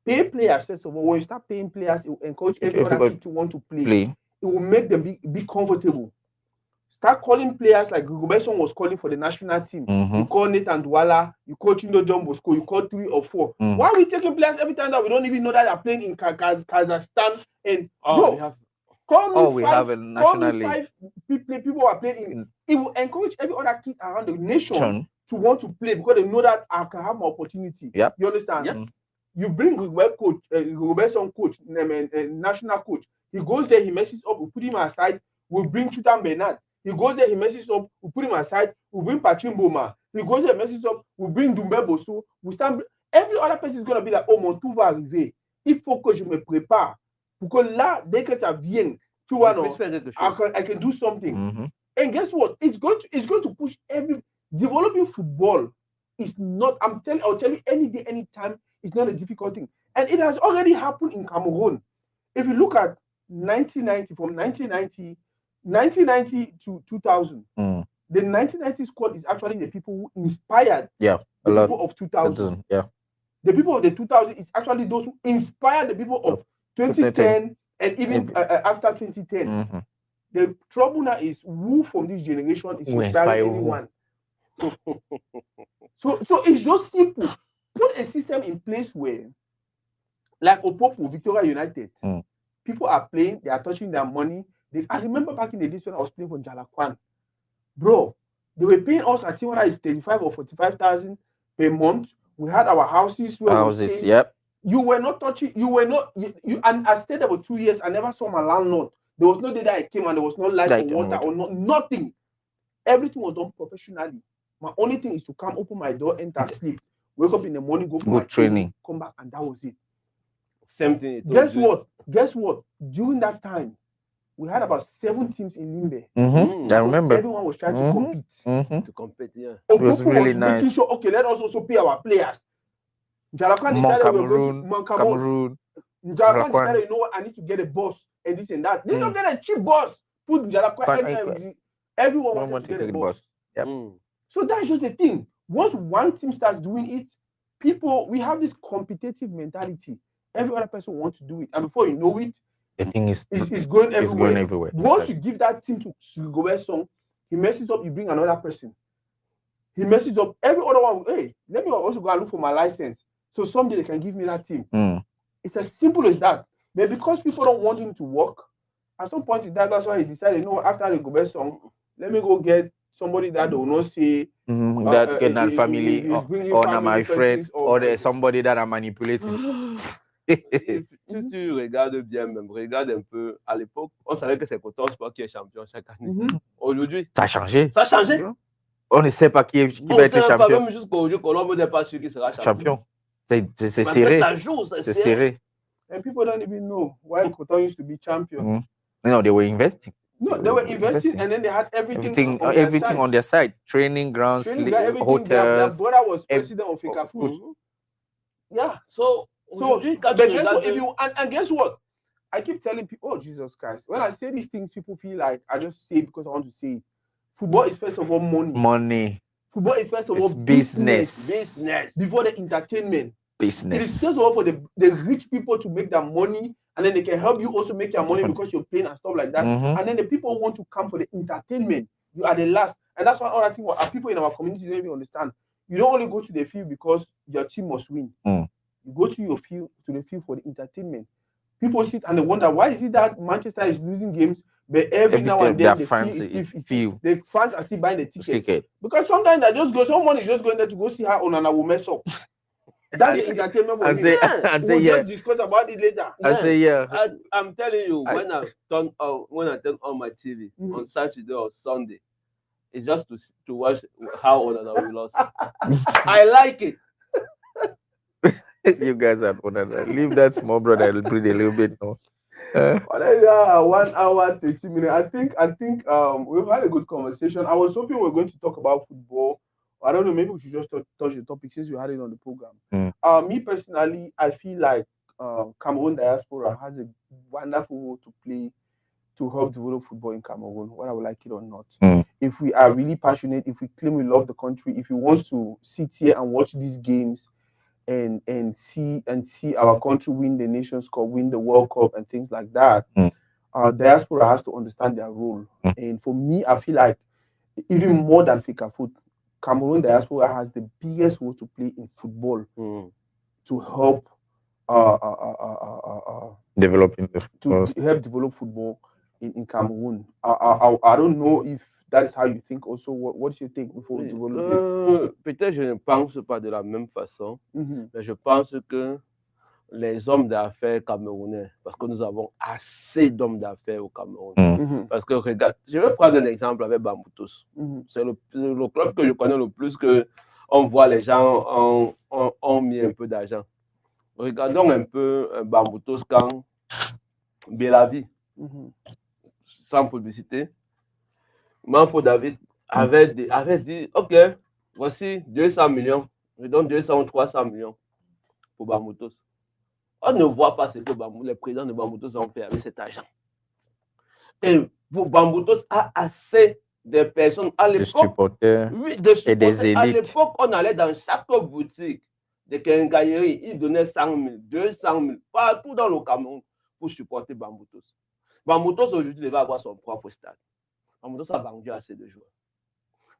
B: Pay players, first of all. When you start paying players, it will encourage every other kid to want to play. It will make them be comfortable. Start calling players like Rubenson was calling for the national team. You call Nathan Douala, you call Chindo John Bosco, you call 3 or 4. Why are we taking players every time that we don't even know that they're playing in Kazakhstan? And we have a national league. 5 people are playing in. It will encourage every other kid around the nation to want to play because they know that I can have my opportunity.
A: Yep.
B: You understand?
C: Yep.
B: You bring Robertson coach, national coach. He goes there, he messes up, we put him aside. We bring Chutan Bernard. He goes there, he messes up, we put him aside. We bring Patrick Boma. He goes there, messes up, we bring Doumbé Bosso. We stand. Every other person is gonna be like, oh mon tout va arriver. Il faut que je me prépare pour que là, dès que ça vient, tu vois non, I can do something.
A: Mm-hmm.
B: And guess what? It's going to push every developing football. Is not. I'll tell you any day, anytime. It's not a difficult thing, and it has already happened in Cameroon. If you look at 1990, from 1990 to 2000, the 1990 squad is actually the people who inspired the people of 2000.
A: Yeah,
B: the people of the 2000 is actually those who inspired the people of 2010 and even after 2010.
A: Mm-hmm.
B: The trouble now is who from this generation is inspiring anyone. So it's just simple. Put a system in place where, like Opopo, Victoria United, people are playing, they are touching their money. I remember back in the days when I was playing for Jalakwan, bro, they were paying us, I think whether it's 35 or 45,000 per month. We had our houses where we stayed.
A: Yep.
B: You were not touching, and I stayed there for 2 years. I never saw my landlord. There was no day that I came and there was no light or water or nothing. Everything was done professionally. My only thing is to come, open my door, enter, sleep, wake up in the morning, go for my training, come back, and that was it.
C: Same thing.
B: Guess what? During that time, we had about 7 teams in Limbe.
A: I remember.
B: Everyone was trying to compete.
C: To compete, yeah.
A: It was really nice.
B: Making sure, okay, let us also pay our players. Jalakwan decided we were going to Cameroon. Jalakwan decided, you know what, I need to get a boss and this and that. They don't get a cheap boss. Put Jalakwan. Everyone wanted to get a boss.
A: Yep.
B: So that's just the thing. Once one team starts doing it, we have this competitive mentality. Every other person wants to do it. And before you know it,
A: the thing is
B: it's going everywhere.
A: It's going everywhere.
B: Once you give that team to Gobert song, he messes up, you bring another person. He messes up every other one. Hey, let me also go and look for my license. So someday they can give me that team. It's as simple as that. But because people don't want him to work, at some point in time, that's why he decided, you know, after the Gobert song, let me go get somebody that will not say
A: that get that family or my friend or there's somebody that I'm manipulating.
C: Si tu regardes bien, même regarde un peu, à l'époque, on savait que c'est Coton Sport qui est champion chaque année. Aujourd'hui,
A: ça a changé.
C: Ça a changé.
A: On ne sait pas qui va être champion.
C: Même jusqu'aujourd'hui, Colombo n'est pas sûr qui sera
A: champion. C'est serré.
C: Ça joue,
A: c'est serré.
B: And people don't even know why Coton used to be champion.
A: No, they were investing.
B: No, they were investing, and then they had everything
A: on their side. Training grounds, hotels.
B: Their brother was president of Fikafood. Yeah, so but guess what? And guess what? I keep telling people, oh Jesus Christ, when I say these things, people feel like I just say it because I want to say it. Football is first of all money. Football is first of all business. Before the entertainment.
A: Business.
B: It is first of all for the rich people to make their money, and then they can help you also make your money because you're playing and stuff like that. And then the people who want to come for the entertainment, you are the last. And that's one other thing what people in our community don't even understand. You don't only go to the field because your team must win. You go to the field for the entertainment. People sit and they wonder, why is it that Manchester is losing games, but every now and then the fans are still buying the ticket. Because sometimes someone is just going there to go see how Onana will mess up. That's the entertainment for me. We'll just discuss about it later.
C: I'm telling you, when I turn on my TV on Saturday or Sunday, it's just to watch how Onana will lose. I like it.
A: You guys are Onana. Leave that small brother. I'll breathe a little bit now.
B: 1 hour 30 minutes. I think we've had a good conversation. I was hoping we were going to talk about football. I don't know, maybe we should just touch the topic since we had it on the program. Me personally, I feel like Cameroon diaspora has a wonderful role to play to help develop football in Cameroon, whether we like it or not. If we are really passionate, if we claim we love the country, if we want to sit here and watch these games and see our country win the Nations Cup, win the World Cup and things like that, diaspora has to understand their role. And for me, I feel like even more than Fikafood, Cameroon diaspora has the biggest role to play in football to help help develop football in Cameroon. I don't know if that is how you think also. What do you think before we develop it?
C: Peut-être je ne pense pas de la même façon, mais je pense que les hommes d'affaires camerounais, parce que nous avons assez d'hommes d'affaires au Cameroun. Parce que regarde, je vais prendre un exemple avec Bamboutos. C'est le club que je connais le plus que on voit les gens ont mis un peu d'argent. Regardons un peu Bamboutos quand Belavi, sans publicité, Manfo David avait dit, OK, voici 200 millions, je donne 200 ou 300 millions pour Bamboutos. On ne voit pas ce que les présidents de Bamboutos ont fait avec cet argent. Et Bamboutos a assez de personnes. À l'époque, oui, de supporters. Et des élites. À l'époque, on allait dans chaque boutique de quincaillerie, ils donnaient 100 000, 200 000, partout dans le Cameroun pour supporter Bamboutos. Bamboutos aujourd'hui devait avoir son propre stade. Bamboutos a vendu assez de joueurs.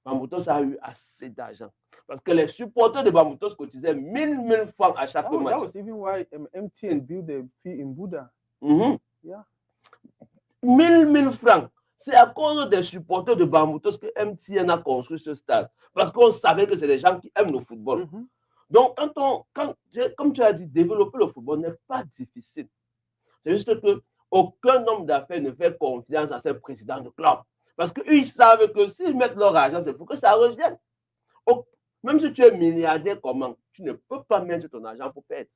C: Bamboutos a eu assez d'argent. Parce que les supporters de Bamboutos cotisaient 1000 francs à chaque match.
B: That was even why MTN built the fee in Buddha.
C: Yeah. 1000 francs. C'est à cause des supporters de Bamboutos que MTN a construit ce stade. Parce qu'on savait que c'est des gens qui aiment le football. Donc, comme tu as dit, développer le football n'est pas difficile. C'est juste que aucun homme d'affaires ne fait confiance à ses présidents de club. Parce qu'ils savent que s'ils mettent leur argent, c'est pour que ça revienne. Même si tu es milliardaire, comment? Tu ne peux pas mettre ton argent pour perdre.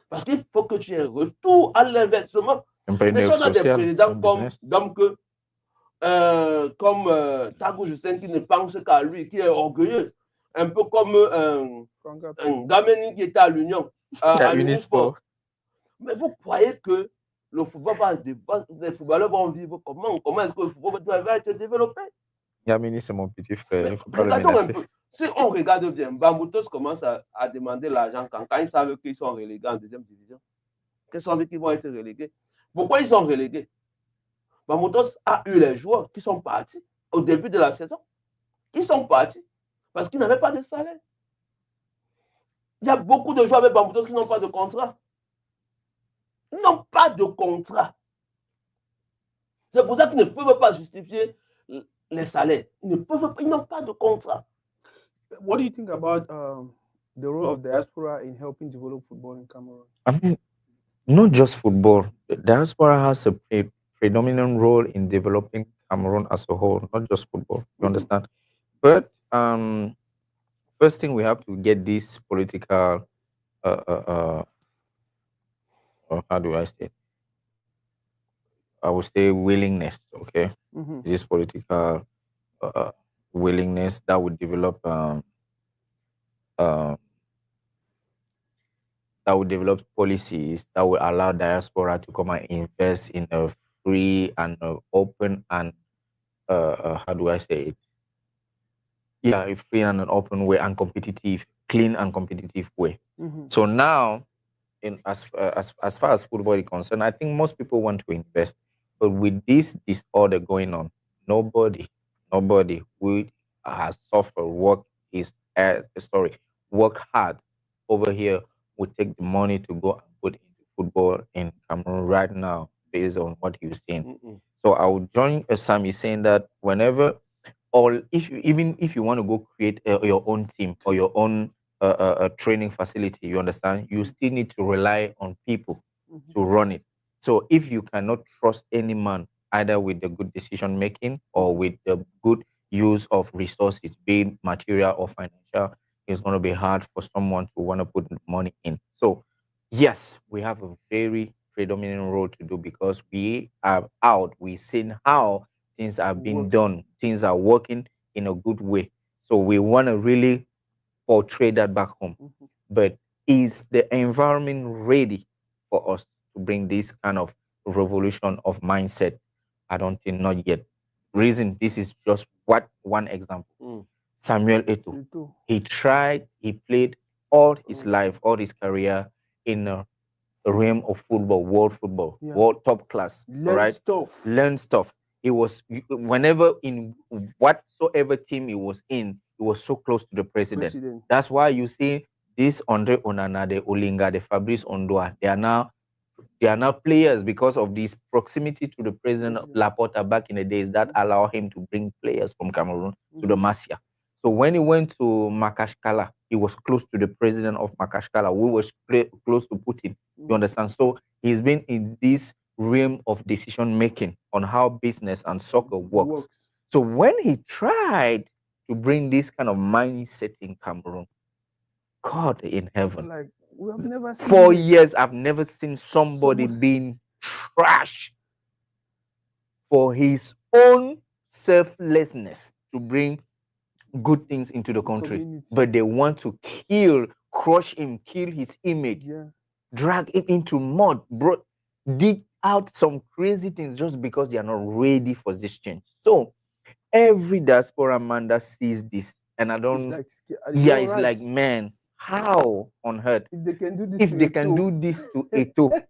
C: Parce qu'il faut que tu aies retour à l'investissement. Mais on a des présidents comme Tago Justin qui ne pense qu'à lui, qui est orgueilleux. Un peu comme un Gameni qui était à l'Union. À Unisport. Mais vous croyez que le football les footballeurs vont vivre comment? Comment est-ce que le football va être développé?
A: Gamini, c'est mon petit frère. Il faut pas le
C: Regardons un
A: menacer.
C: peu. Si on regarde bien, Bamboutos commence à demander l'argent quand ils savent qu'ils sont relégués en deuxième division. Qu'ils savent qu'ils vont être relégués. Pourquoi ils sont relégués? Bamboutos a eu les joueurs qui sont partis au début de la saison. Ils sont partis parce qu'ils n'avaient pas de salaire. Il y a beaucoup de joueurs avec Bamboutos qui n'ont pas de contrat. Ils n'ont pas de contrat. C'est pour ça qu'ils ne peuvent pas justifier les salaires. Ils n'ont pas de contrat.
B: What do you think about the role of diaspora in helping develop football in Cameroon?
A: I mean, not just football. The diaspora has a predominant role in developing Cameroon as a whole, not just football. You understand? But first thing, we have to get this political, how do I say it? I would say willingness, okay? This political willingness that would develop policies that will allow diaspora to come and invest in a free and open and how do I say it? Yeah, a free and an open way and competitive, clean and competitive way. So now, as far as football is concerned, I think most people want to invest, but with this disorder going on, nobody who has suffered work hard over here would take the money to go and put into football in Cameroon right now, based on what you've seen. So I would join Sami saying that whenever, or even if you want to go create your own team or your own training facility, you understand, you still need to rely on people to run it. So if you cannot trust any man, either with the good decision making or with the good use of resources, be it material or financial, it's going to be hard for someone to want to put money in. So yes, we have a very predominant role to do because we are out. We've seen how things are being done. Things are working in a good way. So we want to really portray that back home. But is the environment ready for us to bring this kind of revolution of mindset? I don't think not yet. Reason, this is just one example. Samuel Eto'o. He tried, he played all his life, all his career in a realm of football, world football, world top class. Learn stuff. He was, whenever in whatsoever team he was in, he was so close to the president. That's why you see this Andre Onana, the Olinga, the Fabrice Ondoa, they are now players because of this proximity to the president of Laporta back in the days that allow him to bring players from Cameroon to the Masia. So when he went to Makashkala, he was close to the president of Makashkala. We were close to Putin. You understand? So he's been in this realm of decision making on how business and soccer works. So when he tried to bring this kind of mindset in Cameroon, God in heaven,
B: Like we have never seen
A: 4 years, I've never seen somebody
B: Someone-
A: being trashed for his own selflessness to bring good things into the country,
B: community.
A: but they want to kill, crush him, kill his image,
B: Yeah.
A: drag him into mud, bro, dig out some crazy things just because they are not ready for this change. So every diaspora man that sees this, and I
B: It's
A: don't,
B: like
A: yeah, it's like, man, how on earth?
B: if they can do this
A: If
B: to
A: they
B: a
A: can
B: toe,
A: do this to Eto,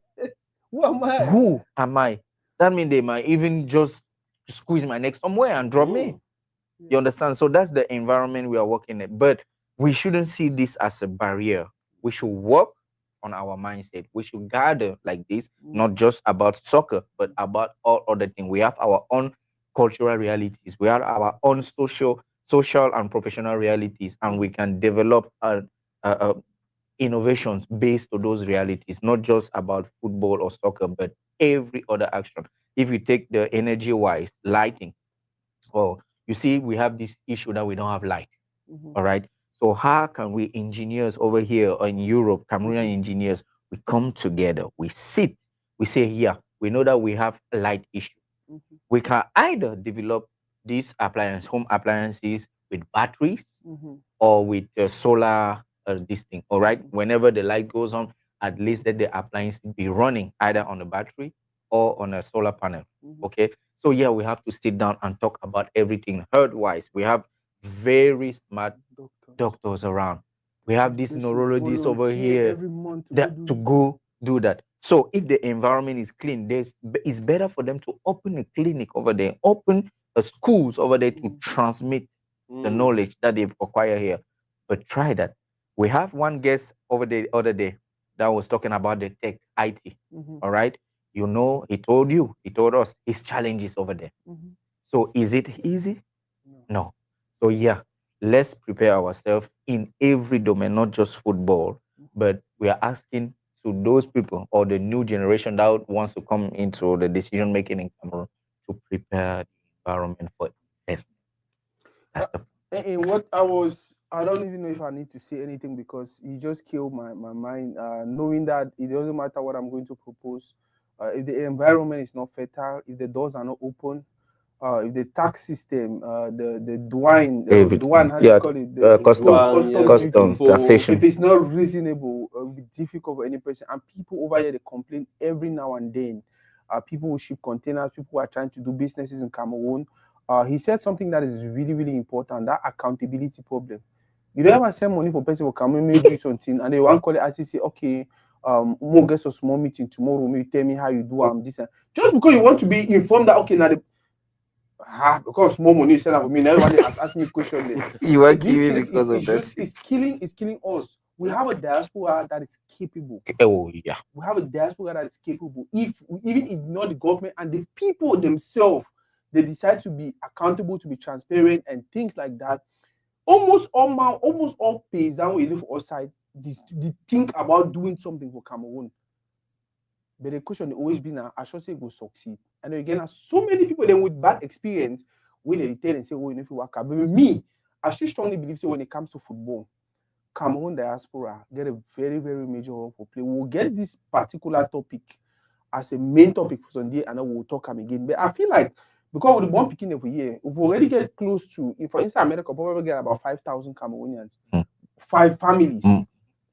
B: who am I?
A: who am I? That means they might even just squeeze my neck somewhere and drop me. You understand? So that's the environment we are working in. But we shouldn't see this as a barrier. We should work on our mindset. We should gather like this, not just about soccer, but about all other things. We have our own cultural realities. We have our own social and professional realities, and we can develop a innovations based on those realities, not just about football or soccer, but every other action. If you take the energy wise, lighting, well, you see, we have this issue that we don't have light. All right. So how can we engineers over here in Europe, Cameroonian engineers, we come together, we sit, we say, yeah, we know that we have a light issue. We can either develop these home appliances with batteries or with solar this thing. All right. Whenever the light goes on, at least let the appliance be running either on a battery or on a solar panel. Okay. So yeah, we have to sit down and talk about everything health wise. We have very smart doctors around. We have these neurologists over here
B: every month
A: to go do that. So if the environment is clean, it's better for them to open a clinic over there, open schools over there to transmit the knowledge that they've acquired here. But try that. We have one guest over the other day that was talking about the tech IT. All right. You know, he told us his challenges over there. So is it easy? No. So yeah, let's prepare ourselves in every domain, not just football, but we are asking to those people or the new generation that wants to come into the decision making in Cameroon to prepare the environment for investment. That's the
B: And what I don't even know if I need to say anything because he just killed my mind, knowing that it doesn't matter what I'm going to propose. If the environment is not fertile, if the doors are not open, if the tax system, the douane,
A: everything.
B: douane, how do
A: Yeah,
B: you call it? The
C: Custom,
B: duties,
A: taxation.
B: if it's not reasonable, it will be difficult for any person. And people over here, they complain every now and then. People who ship containers, people who are trying to do businesses in Cameroon. He said something that is really, really important, that accountability problem. You don't ever send money for person who come maybe do something and they want to call it and say, okay, we'll get a small meeting tomorrow, maybe tell me how you do this. Just because you want to be informed that okay, now because more money is sent for me, everybody has asked me questions.
A: You are
B: These
A: giving
B: things
A: because of that.
B: it's killing us. We have a diaspora that is capable.
A: Oh yeah.
B: We have a diaspora that is capable. If even if not the government and the people themselves, they decide to be accountable, to be transparent, and things like that. Almost all paysans we live outside, they think about doing something for Cameroon. But the question always been, I should say, go succeed. And again, so many people then with bad experience, when they tell and say, oh, if you work out. But me, I still strongly believe so when it comes to football, Cameroon diaspora get a very, very major role for play. We'll get this particular topic as a main topic for Sunday, and then we'll talk again. But I feel like because with the one picking every year, we've already get close to, for instance, America probably get about 5,000 Cameroonians, 5 families.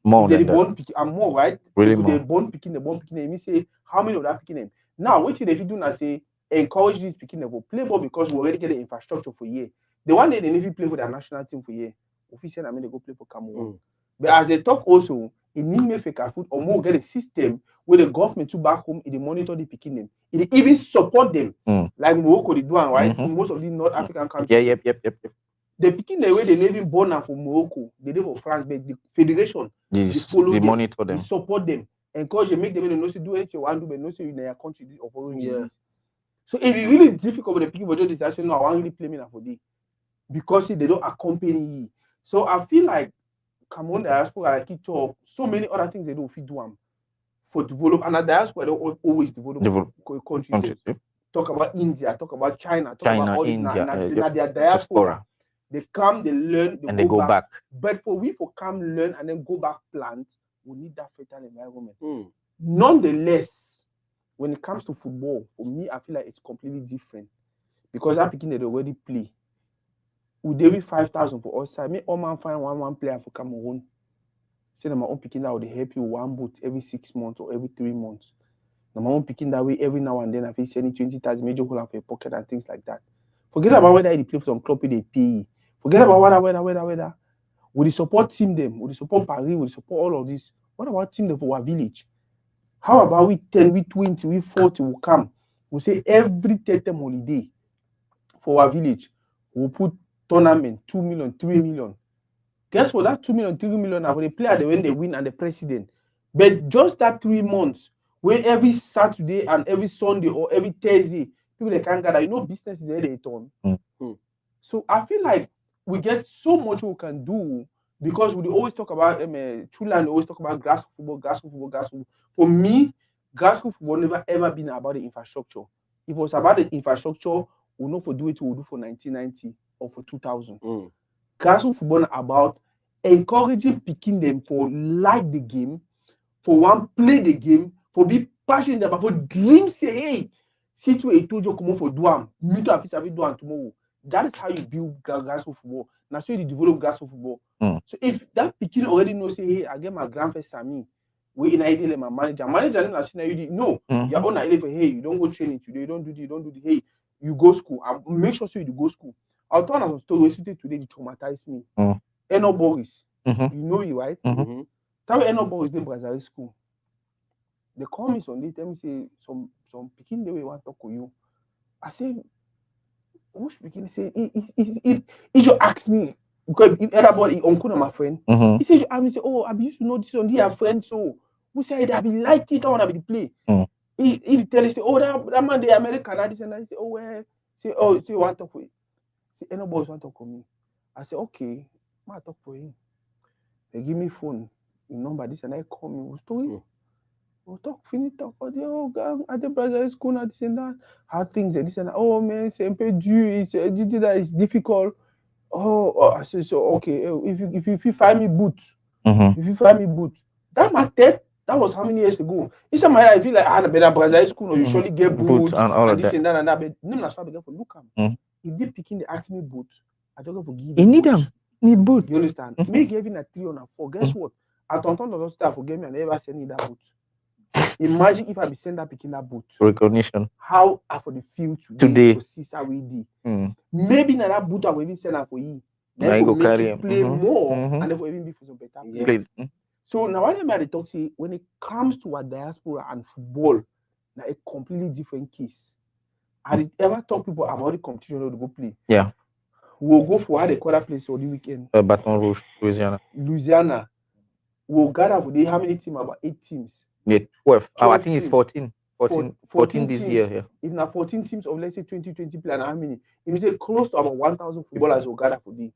A: More
B: if
A: than
B: they born picking, I'm more right.
A: Really
B: if they
A: more.
B: born picking, me say how many of that picking them. Now, what if you do not say encourage this picking them for play ball because we already get the infrastructure for year. The one day they need to play for their national team for year. Officially, I mean they go play for Cameroon. But as they talk also, it need me fake a foot or more get a system where the government to back home, it monitor the picking them. It even support them. Like Morocco they do, right? Most of the North African countries.
A: Yeah, yep.
B: The picking the way they never born and from Morocco, they live for France, but the federation, they follow them,
A: monitor them,
B: they support them, encourage them, make them know to do anything you want to do, but no say in their country this or following this. So it's really difficult with the people for just decide, no, I want really play me now for this. because they don't accompany you. So I feel like Cameroon diaspora like it up so many other things they don't fit do them for develop, and the diaspora they don't always develop countries.
A: Countries,
B: So, talk about India, talk about China, talk
A: China,
B: about all
A: India,
B: their diaspora. They come, they learn,
A: and they go back.
B: But for we for come learn and then go back plant, we need that fertile environment. Nonetheless, when it comes to football, for me, I feel like it's completely different because I'm picking they already play. Would they be 5,000 for us? I mean, all man find one player for Cameroon. Say my own picking that would help you one boot every 6 months or every 3 months. My own picking that way every now and then. I feel sending 20,000 major hole for a pocket and things like that. Forget about whether they play for some club they pay. Forget about whether. Would they support team them? Would they support Paris? Would they support all of this? What about team them for our village? How about we 10, we 20, we 40 will come? We'll say every 30 holiday for our village. We'll put tournament 2 million, 3 million. Guess what? That 2 million, 3 million are for the player when they win and the president. But just that 3 months, where every Saturday and every Sunday or every Thursday, people they can't gather. Business is they turn. So I feel like we get so much we can do because we always talk about Chuland always talk about grassroots football. For me, grassroots football never ever been about the infrastructure. If it was about the infrastructure, we'll not for do it we'll do for 1990 or for 2000. Grassroots football about encouraging picking them for like the game, for one play the game, for be passionate about, for dream say, hey, see to a tojo come for Duam, meet to have Duam tomorrow. That is how you build grassroots football. Now, so you develop grassroots football. So if that picking already knows, say, hey, I get my grandfather Sammy, we in idea my manager no, your own idea for hey, you don't go training today, you don't do the hey, you go school. I make sure so you go school. I'll turn out a story today to traumatize me. Eno Boris, you know you right? Tell me Eno Boris in Brazil school. They call me Sunday, tell me say some picking the way want to talk to you. I say, who's speaking? Say he just asked me because if anybody uncle my friend, he said I mean say, oh, I used to know this on their friend, so who said I be like it, I want to be the play. He tell you say, oh, that man the American, this and that. He say, oh, well, say, oh, say you want to talk with him. Say, anybody want to talk with me? I say, okay, I talk for him. They give me phone, the number, this and I call me. We'll story. We'll talk, finish talk. Oh, God, at the Brazil school, this and that. How things are this and that. Oh, man, c'est un peu dur. It's difficult. I say, so, okay, if you find me boot, that my tech, that was how many years ago? It's a matter I feel like I had a better Brazil school, or you surely get boot
A: and all
B: and
A: of
B: this
A: that.
B: and that. But no, that's why I for look at. If they picking, they ask me boot, I don't go forgive
A: You need them. Need boot.
B: You understand? Make even a 3 on a 4. Guess what? I don't know staff forget me and never send me that boot. Imagine if I be send that picking that boot.
A: Recognition.
B: How I for the field today to see how we did. Maybe now that boot I will even send that for you. Then will make you play more and then will even be for some better players. So now what I talk say when it comes to a diaspora and football, now a completely different case. I did ever talk people about the competition to go play.
A: Yeah.
B: We'll go for how the quarter place for the weekend.
A: Baton Rouge,
B: Louisiana. We'll gather for how many teams? About 8 teams.
A: Yeah, 12. I think it's 14. 14 this
B: teams.
A: year. Yeah.
B: If now 14 teams of let's say 20 players, how many? If you say close to about 1,000 footballers will gather for the.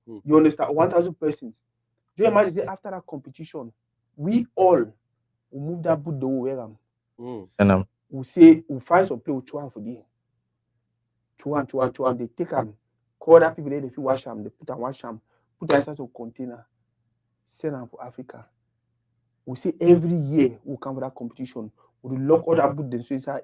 B: You understand? 1,000 persons. Do you imagine say after that competition, we all will move that boot the way wear them. We'll say we'll find some play with Chuan for the. Chuan. They take them. Call that people there, they feel wash them, they put them wash them, put them inside of container, send them for Africa. We say every year we'll come for that competition. We'll lock all that boot inside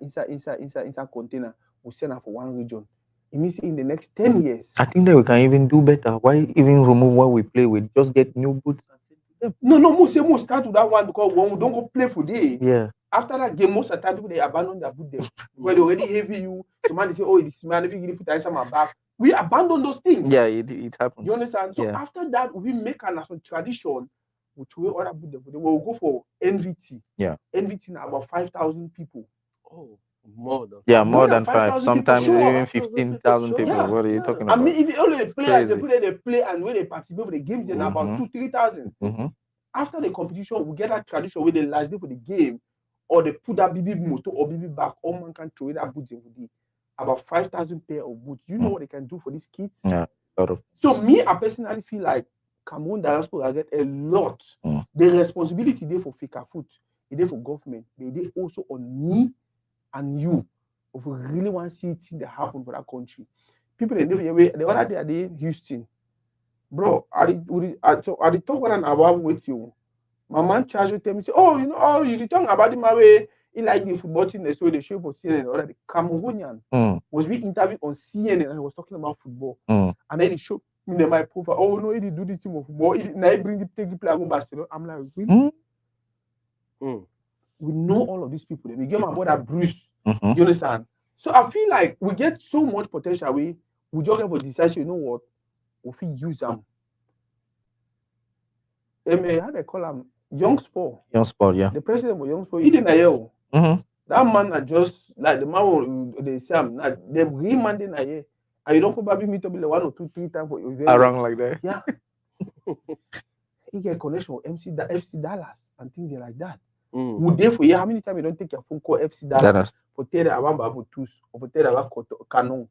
B: container. We'll send them for one region. It means in the next 10 years.
A: I think that we can even do better. Why even remove what we play with? Just get new boots and send to them.
B: No, we'll start with that one because when we don't go play for day.
A: Yeah.
B: After that game, most of the time people they abandon their boot there. When they already heavy you, somebody say, oh, this man, if you put that inside my back. We abandon those things.
A: Yeah, it happens.
B: You understand? So after that, we make an tradition, which we order put them. We'll go for NVT.
A: Yeah.
B: NVT now about 5,000 people.
C: Oh, more than.
A: Yeah, more than 5. Sometimes even 15,000 people.
B: Yeah.
A: What are you talking about?
B: I mean, if you only play, they play and when they participate with the games, then about 2,000-3,000. After the competition, we get that tradition where the last day for the game, or they put that BB motor or BB back, all man can throw that boots in the about 5,000 pair of boots. You know what they can do for these kids?
A: Yeah. Lot of
B: So me, I personally feel like Cameroon diaspora get a lot. The responsibility there for Fika foot, it there for government, but they also on me and you. If we really want to see things that happen for that country, people they the other day they in Houston, bro. I talk one about with you. My man charge tell me say, oh, you know, oh, you talking about the my way. He like the football team, so they show for CNN. Or the Cameroonian was being interviewed on CNN and he was talking about football. And then he showed me my profile. Oh no, he did do the team of football. Now he bring the take the player go Barcelona. I'm like, really? We know all of these people. Then we get my brother Bruce. You understand? So I feel like we get so much potential. We just have to decide. You know what? If we use them, how they call him? Young Sport.
A: Young Sport, yeah.
B: The president of Young Sport, he didn't know. That man are just like the man they say I'm not the real man didn't know. And you don't probably meet up like 1 or 2, 3 times for event.
A: Around like that.
B: Yeah. He get connection with FC Dallas and things like that. Would they for you? How many times you don't take your phone call FC Dallas for tell about Babu Tus or for tell about Canon?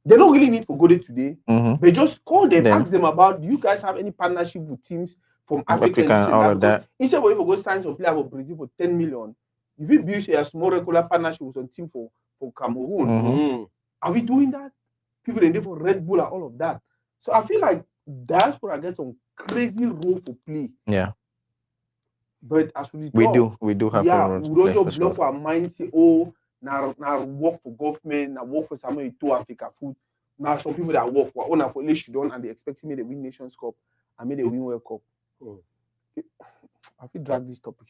B: They don't really need to go there today. But just call them, ask them about, do you guys have any partnership with teams from Africa
A: and all of that?
B: Instead of you go sign some player for Brazil for 10 million, if you build a small regular partnership with some team for Cameroon, are we doing that? People in there for Red Bull and all of that. So I feel like diaspora gets some crazy role for play.
A: Yeah.
B: But as we
A: do have
B: we don't just block our mind, say, oh, now work for government, now work for someone to Africa food. Now some people that work for owner for least done and they expect me to win Nations Cup and me they win World Cup. I feel drag this topic.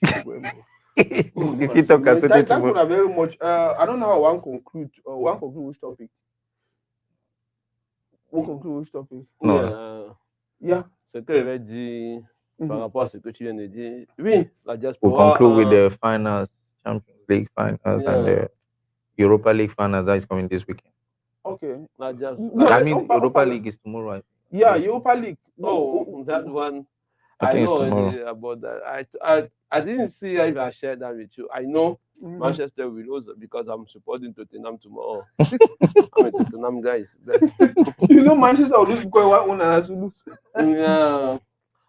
A: If you talk as
B: thank you very much. I don't know how one conclude which topic. We'll conclude which topic.
C: Yeah. Ce que je vais dire par rapport à ce que tu viens de dire. Oui, la diaspora.
A: We'll conclude with the finals, Champions League finals, and the Europa League finals that is coming this weekend.
B: Okay.
A: I mean, Europa League is tomorrow. Right?
B: Yeah, Europa League.
C: Oh, that one.
A: I think
C: know
A: it's tomorrow.
C: About that. I didn't see if I shared that with you. I know Manchester will lose because I'm supporting Tottenham tomorrow. I'm a Tottenham guys.
B: You know Manchester will lose because one owner to lose.
C: Yeah.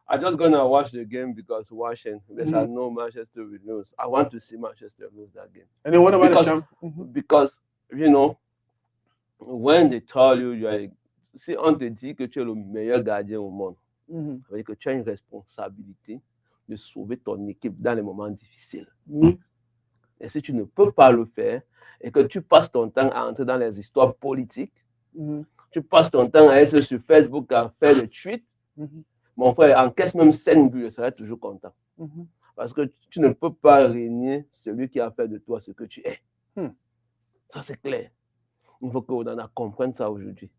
C: I'm just gonna watch the game because watching because I know Manchester will lose. I want to see Manchester lose that game.
B: And then what about the champ?
C: Because you know when they tell you are si on te dit que tu es le meilleur gardien au monde, ça veut dire que tu as une responsabilité de sauver ton équipe dans les moments difficiles. Et si tu ne peux pas le faire et que tu passes ton temps à entrer dans les histoires politiques, tu passes ton temps à être sur Facebook à faire des tweets, mon frère, encaisse même 5 buts, je serai toujours content. Parce que tu ne peux pas régner celui qui a fait de toi ce que tu es. Ça, c'est clair. Il faut qu'on en comprenne ça aujourd'hui.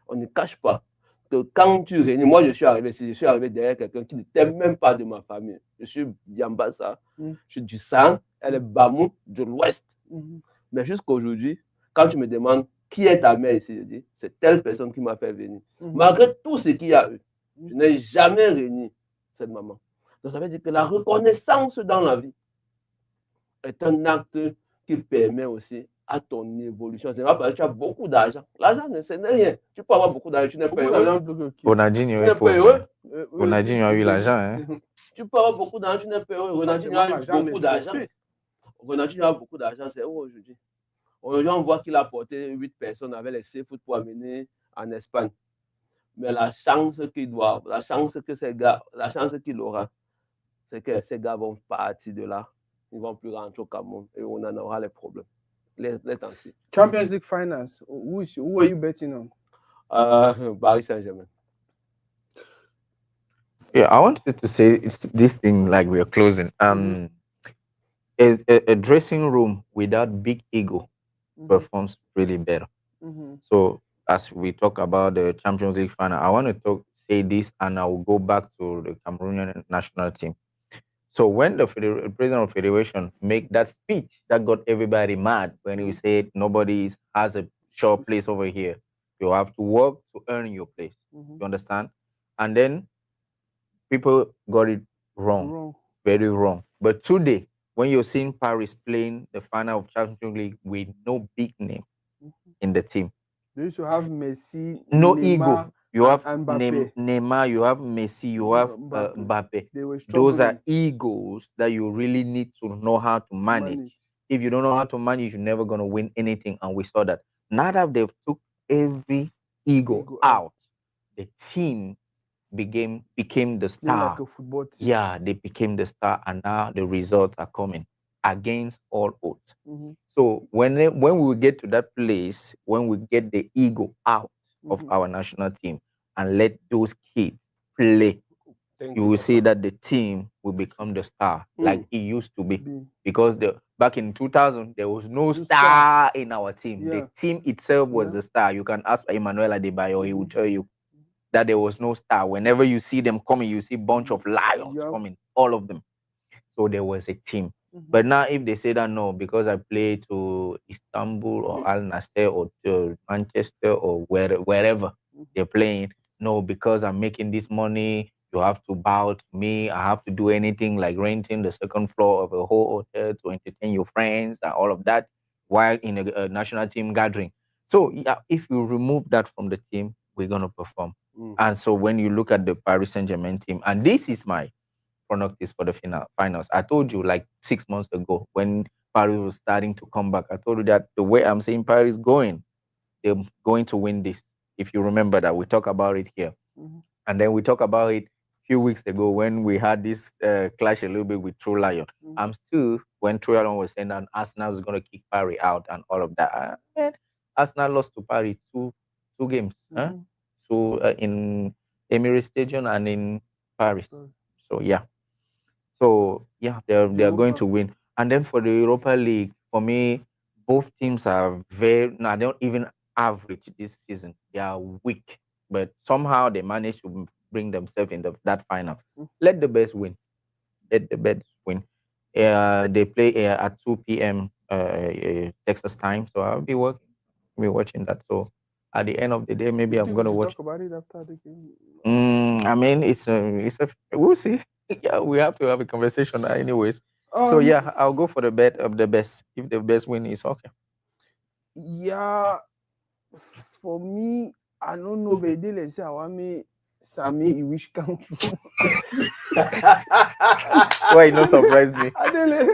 C: On ne cache pas que quand tu régnes, moi je suis arrivé derrière quelqu'un qui n'était même pas de ma famille. Je suis Yambassa, je suis du sang, elle est Bamou de l'Ouest. Mais jusqu'à aujourd'hui, quand tu me demandes qui est ta mère ici, je dis, c'est telle personne qui m'a fait venir. Malgré tout ce qu'il y a eu, je n'ai jamais régné cette maman. Donc ça veut dire que la reconnaissance dans la vie est un acte qui permet aussi à ton évolution. C'est pas parce que tu as beaucoup d'argent. L'argent, ce n'est rien. Tu peux avoir beaucoup d'argent, tu n'es pas heureux.
A: Ronaldinho est pauvre. Ronaldinho a eu l'argent. Hein?
C: Tu peux avoir beaucoup d'argent, tu n'es pas heureux. Ronaldinho a eu beaucoup d'argent. Ronaldinho a beaucoup d'argent, c'est où aujourd'hui? Aujourd'hui, on voit qu'il a porté 8 personnes avec les seafood pour amener en Espagne. Mais la chance qu'il doit, la chance qu'il aura, c'est que ces gars vont partir de là. Ils ne vont plus rentrer au Cameroun et on en aura les problèmes.
B: Champions League finals. Who are you betting on?
C: Paris Saint-Germain.
A: Yeah, I wanted to say this thing like we are closing. A dressing room without big ego performs really better. So as we talk about the Champions League final, I want to say this, and I will go back to the Cameroonian national team. So when the president of federation make that speech that got everybody mad when he said nobody has a sure place over here, you have to work to earn your place. You understand? And then people got it wrong, very wrong. But today, when you're seeing Paris playing the final of Champions League with no big name in the team,
B: they used to have Messi,
A: no
B: Neymar,
A: ego. You have
B: and Mbappe.
A: Neymar, you have Messi, you have
B: Mbappe.
A: Mbappe.
B: They were
A: Those are
B: struggling.
A: egos that you really need to know how to manage.
B: Manage.
A: If you don't know how to manage, you're never gonna win anything. And we saw that. Now that they've took every ego
B: Ego out.
A: out, the team became the
B: Playing
A: star.
B: like a football team.
A: Yeah, they became the star, and now the results are coming against all odds.
B: Mhm.
A: So when we get to that place, when we get the ego out of
B: Mhm.
A: our national team and let those kids play,
C: Thank
A: you
C: you,
A: will see
C: Papa.
A: that the team will become the star like
B: Mm.
A: it used to be.
B: Be
A: Because the back in 2000 there was no
B: the star.
A: star in our team. The
B: Yeah.
A: team itself was
B: Yeah.
A: the star. You can ask Emmanuel Adebayo, he will
B: Mhm.
A: tell you that there was no star. Whenever you see them coming, you see bunch of lions
B: Yeah.
A: coming, all of them. So there was a team.
B: Mhm.
A: But now, if they say that no, because I play to Istanbul or Al Nassr or to Manchester or wherever
B: Mhm.
A: they're playing, no, because I'm making this money, you have to bow to me. I have to do anything like renting the second floor of a whole hotel to entertain your friends and all of that while in a national team gathering. So, yeah, if you remove that from the team, we're going to perform.
B: Mm.
A: And so, when you look at the Paris Saint Germain team, and this is my prognosis for the finals. I told you like 6 months ago when Paris was starting to come back. I told you that the way I'm seeing Paris going, they're going to win this. If you remember that, we talked about it here.
B: Mhm.
A: And then we talked about it a few weeks ago when we had this clash a little bit with True Lion.
B: Mhm.
A: I'm still, when True Lion was saying that Arsenal was going to kick Paris out and all of that. Man, Arsenal lost to Paris two games. Huh?
B: Mhm.
A: So in Emirates Stadium and in Paris.
B: So
A: So yeah. So yeah, they're going
B: Europa.
A: to win. And then for the Europa League, for me, both teams are very no, they don't even average this season. They are weak, but somehow they manage to bring themselves in that final.
B: Mm.
A: Let the best win. Let the best win. They play at 2 p.m. Texas time, so I'll be watching that. So at the end of the day, maybe
B: You
A: I'm
B: think we
A: gonna
B: should
A: watch.
B: talk about it after the game?
A: I mean, it's a we'll see. Yeah, we have to have a conversation anyways. So
B: Um.
A: yeah, I'll go for the bet of the best. If the best win is okay.
B: Yeah. For me, I don't know, but they like say I want me. Sami, he wish come true.
A: Why you not surprise me?
B: Adele,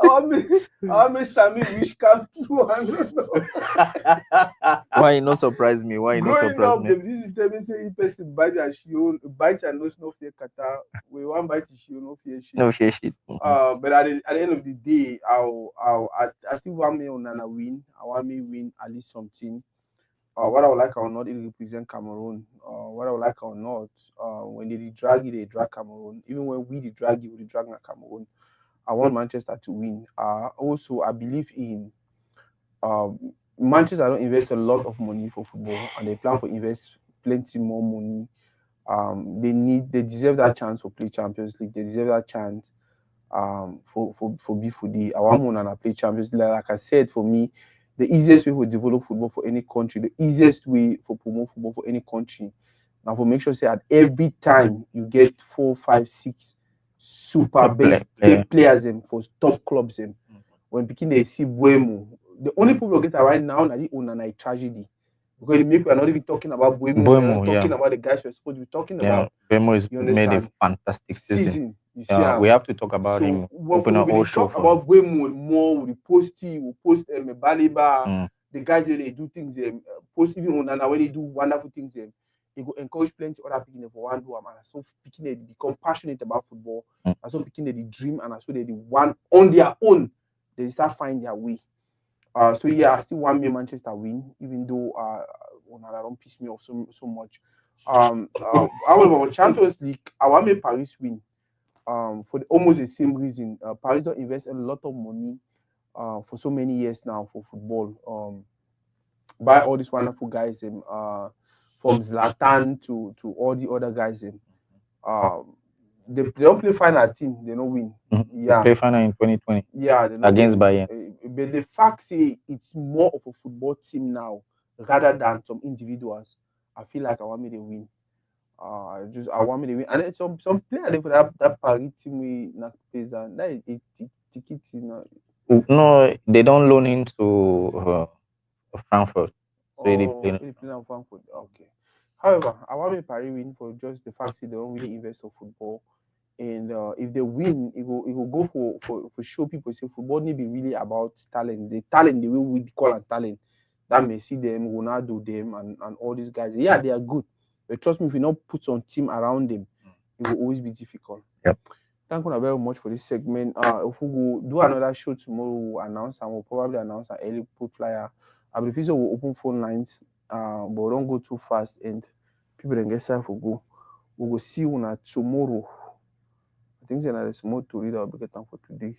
B: I want me Sami wish come true. I don't know.
A: Why you not surprise me? Why you not
B: Growing
A: surprise
B: up,
A: me?
B: they used to tell me say if person bite and shield, bite and no fear kata. We want bite and shield, no fear shit.
A: No shit shit.
B: But at the end of the day, I still want me Onana win. I want me win at least something. What I would like or not, it represent Cameroon. What I would like or not, when they drag Cameroon. Even when we drag you, we drag Cameroon. I want Manchester to win. Also, I believe in Manchester don't invest a lot of money for football, and they plan for invest plenty more money. They deserve that chance for play Champions League. They deserve that chance for B4D. I want Monana play Champions League. Like I said, for me, the easiest way to develop football for any country, the easiest way for promote football for any country, now for make sure say at every time you get 4, 5, 6 super
A: Top
B: best
A: player.
B: players them for top clubs them. When picking they see Buemo, the only people who get that right now is the Onana tragedy. Because the make we are not even talking about Buemo, we are not
A: Buemo,
B: talking
A: yeah.
B: about the guys we're supposed to be talking
A: Yeah.
B: about.
A: Buemo is
B: You
A: made a
B: understand?
A: fantastic season.
B: Season, you see
A: We
B: him.
A: have to talk about
B: So
A: him.
B: when
A: Open a
B: we
A: whole
B: dey
A: show
B: talk
A: for him.
B: about Buemo more, we posty, we post Baliba,
A: Mm.
B: the guys wey dey do things, post even Onana when they do wonderful things, they go encourage plenty other people for one do am, and so picking they become passionate about football,
A: Mm.
B: and so picking they dream, and so they one on their own, they start find their way. So yeah, I still want me Manchester win, even though Onana don't piss me off so much. However, on Champions League, I want me Paris win for almost the same reason. Paris don't invest a lot of money for so many years now for football. Buy all these wonderful guys, from Zlatan to all the other guys. Um, they don't play final team, they don't win.
A: They
B: Yeah,
A: play final in 2020
B: yeah, they don't
A: against
B: win.
A: Bayern.
B: But the fact say it's more of a football team now rather than some individuals. I feel like I want me to win. I want me to win. And then some player there for that Paris team we not plays and that is a ticket, you know.
A: No, they don't loan into Frankfurt. So they
B: Oh,
A: play.
B: he play now Frankfurt. Okay. However, I want me Paris win for just the fact that they don't really invest in football. And if they win, it will go for show people say football need be really about talent. The talent, the way we call it talent, that Messi them, Ronaldo them, and all these guys. Yeah, they are good, but trust me, if you not put some team around them, it will always be difficult.
A: Yep.
B: Thank you very much for this segment. If we go do another show tomorrow, we'll announce and we'll probably announce an early put flyer. I believe so we'll open phone lines, but don't go too fast and people then get set for go. We will see you tomorrow. I think there's more to read. I'll be getting for today.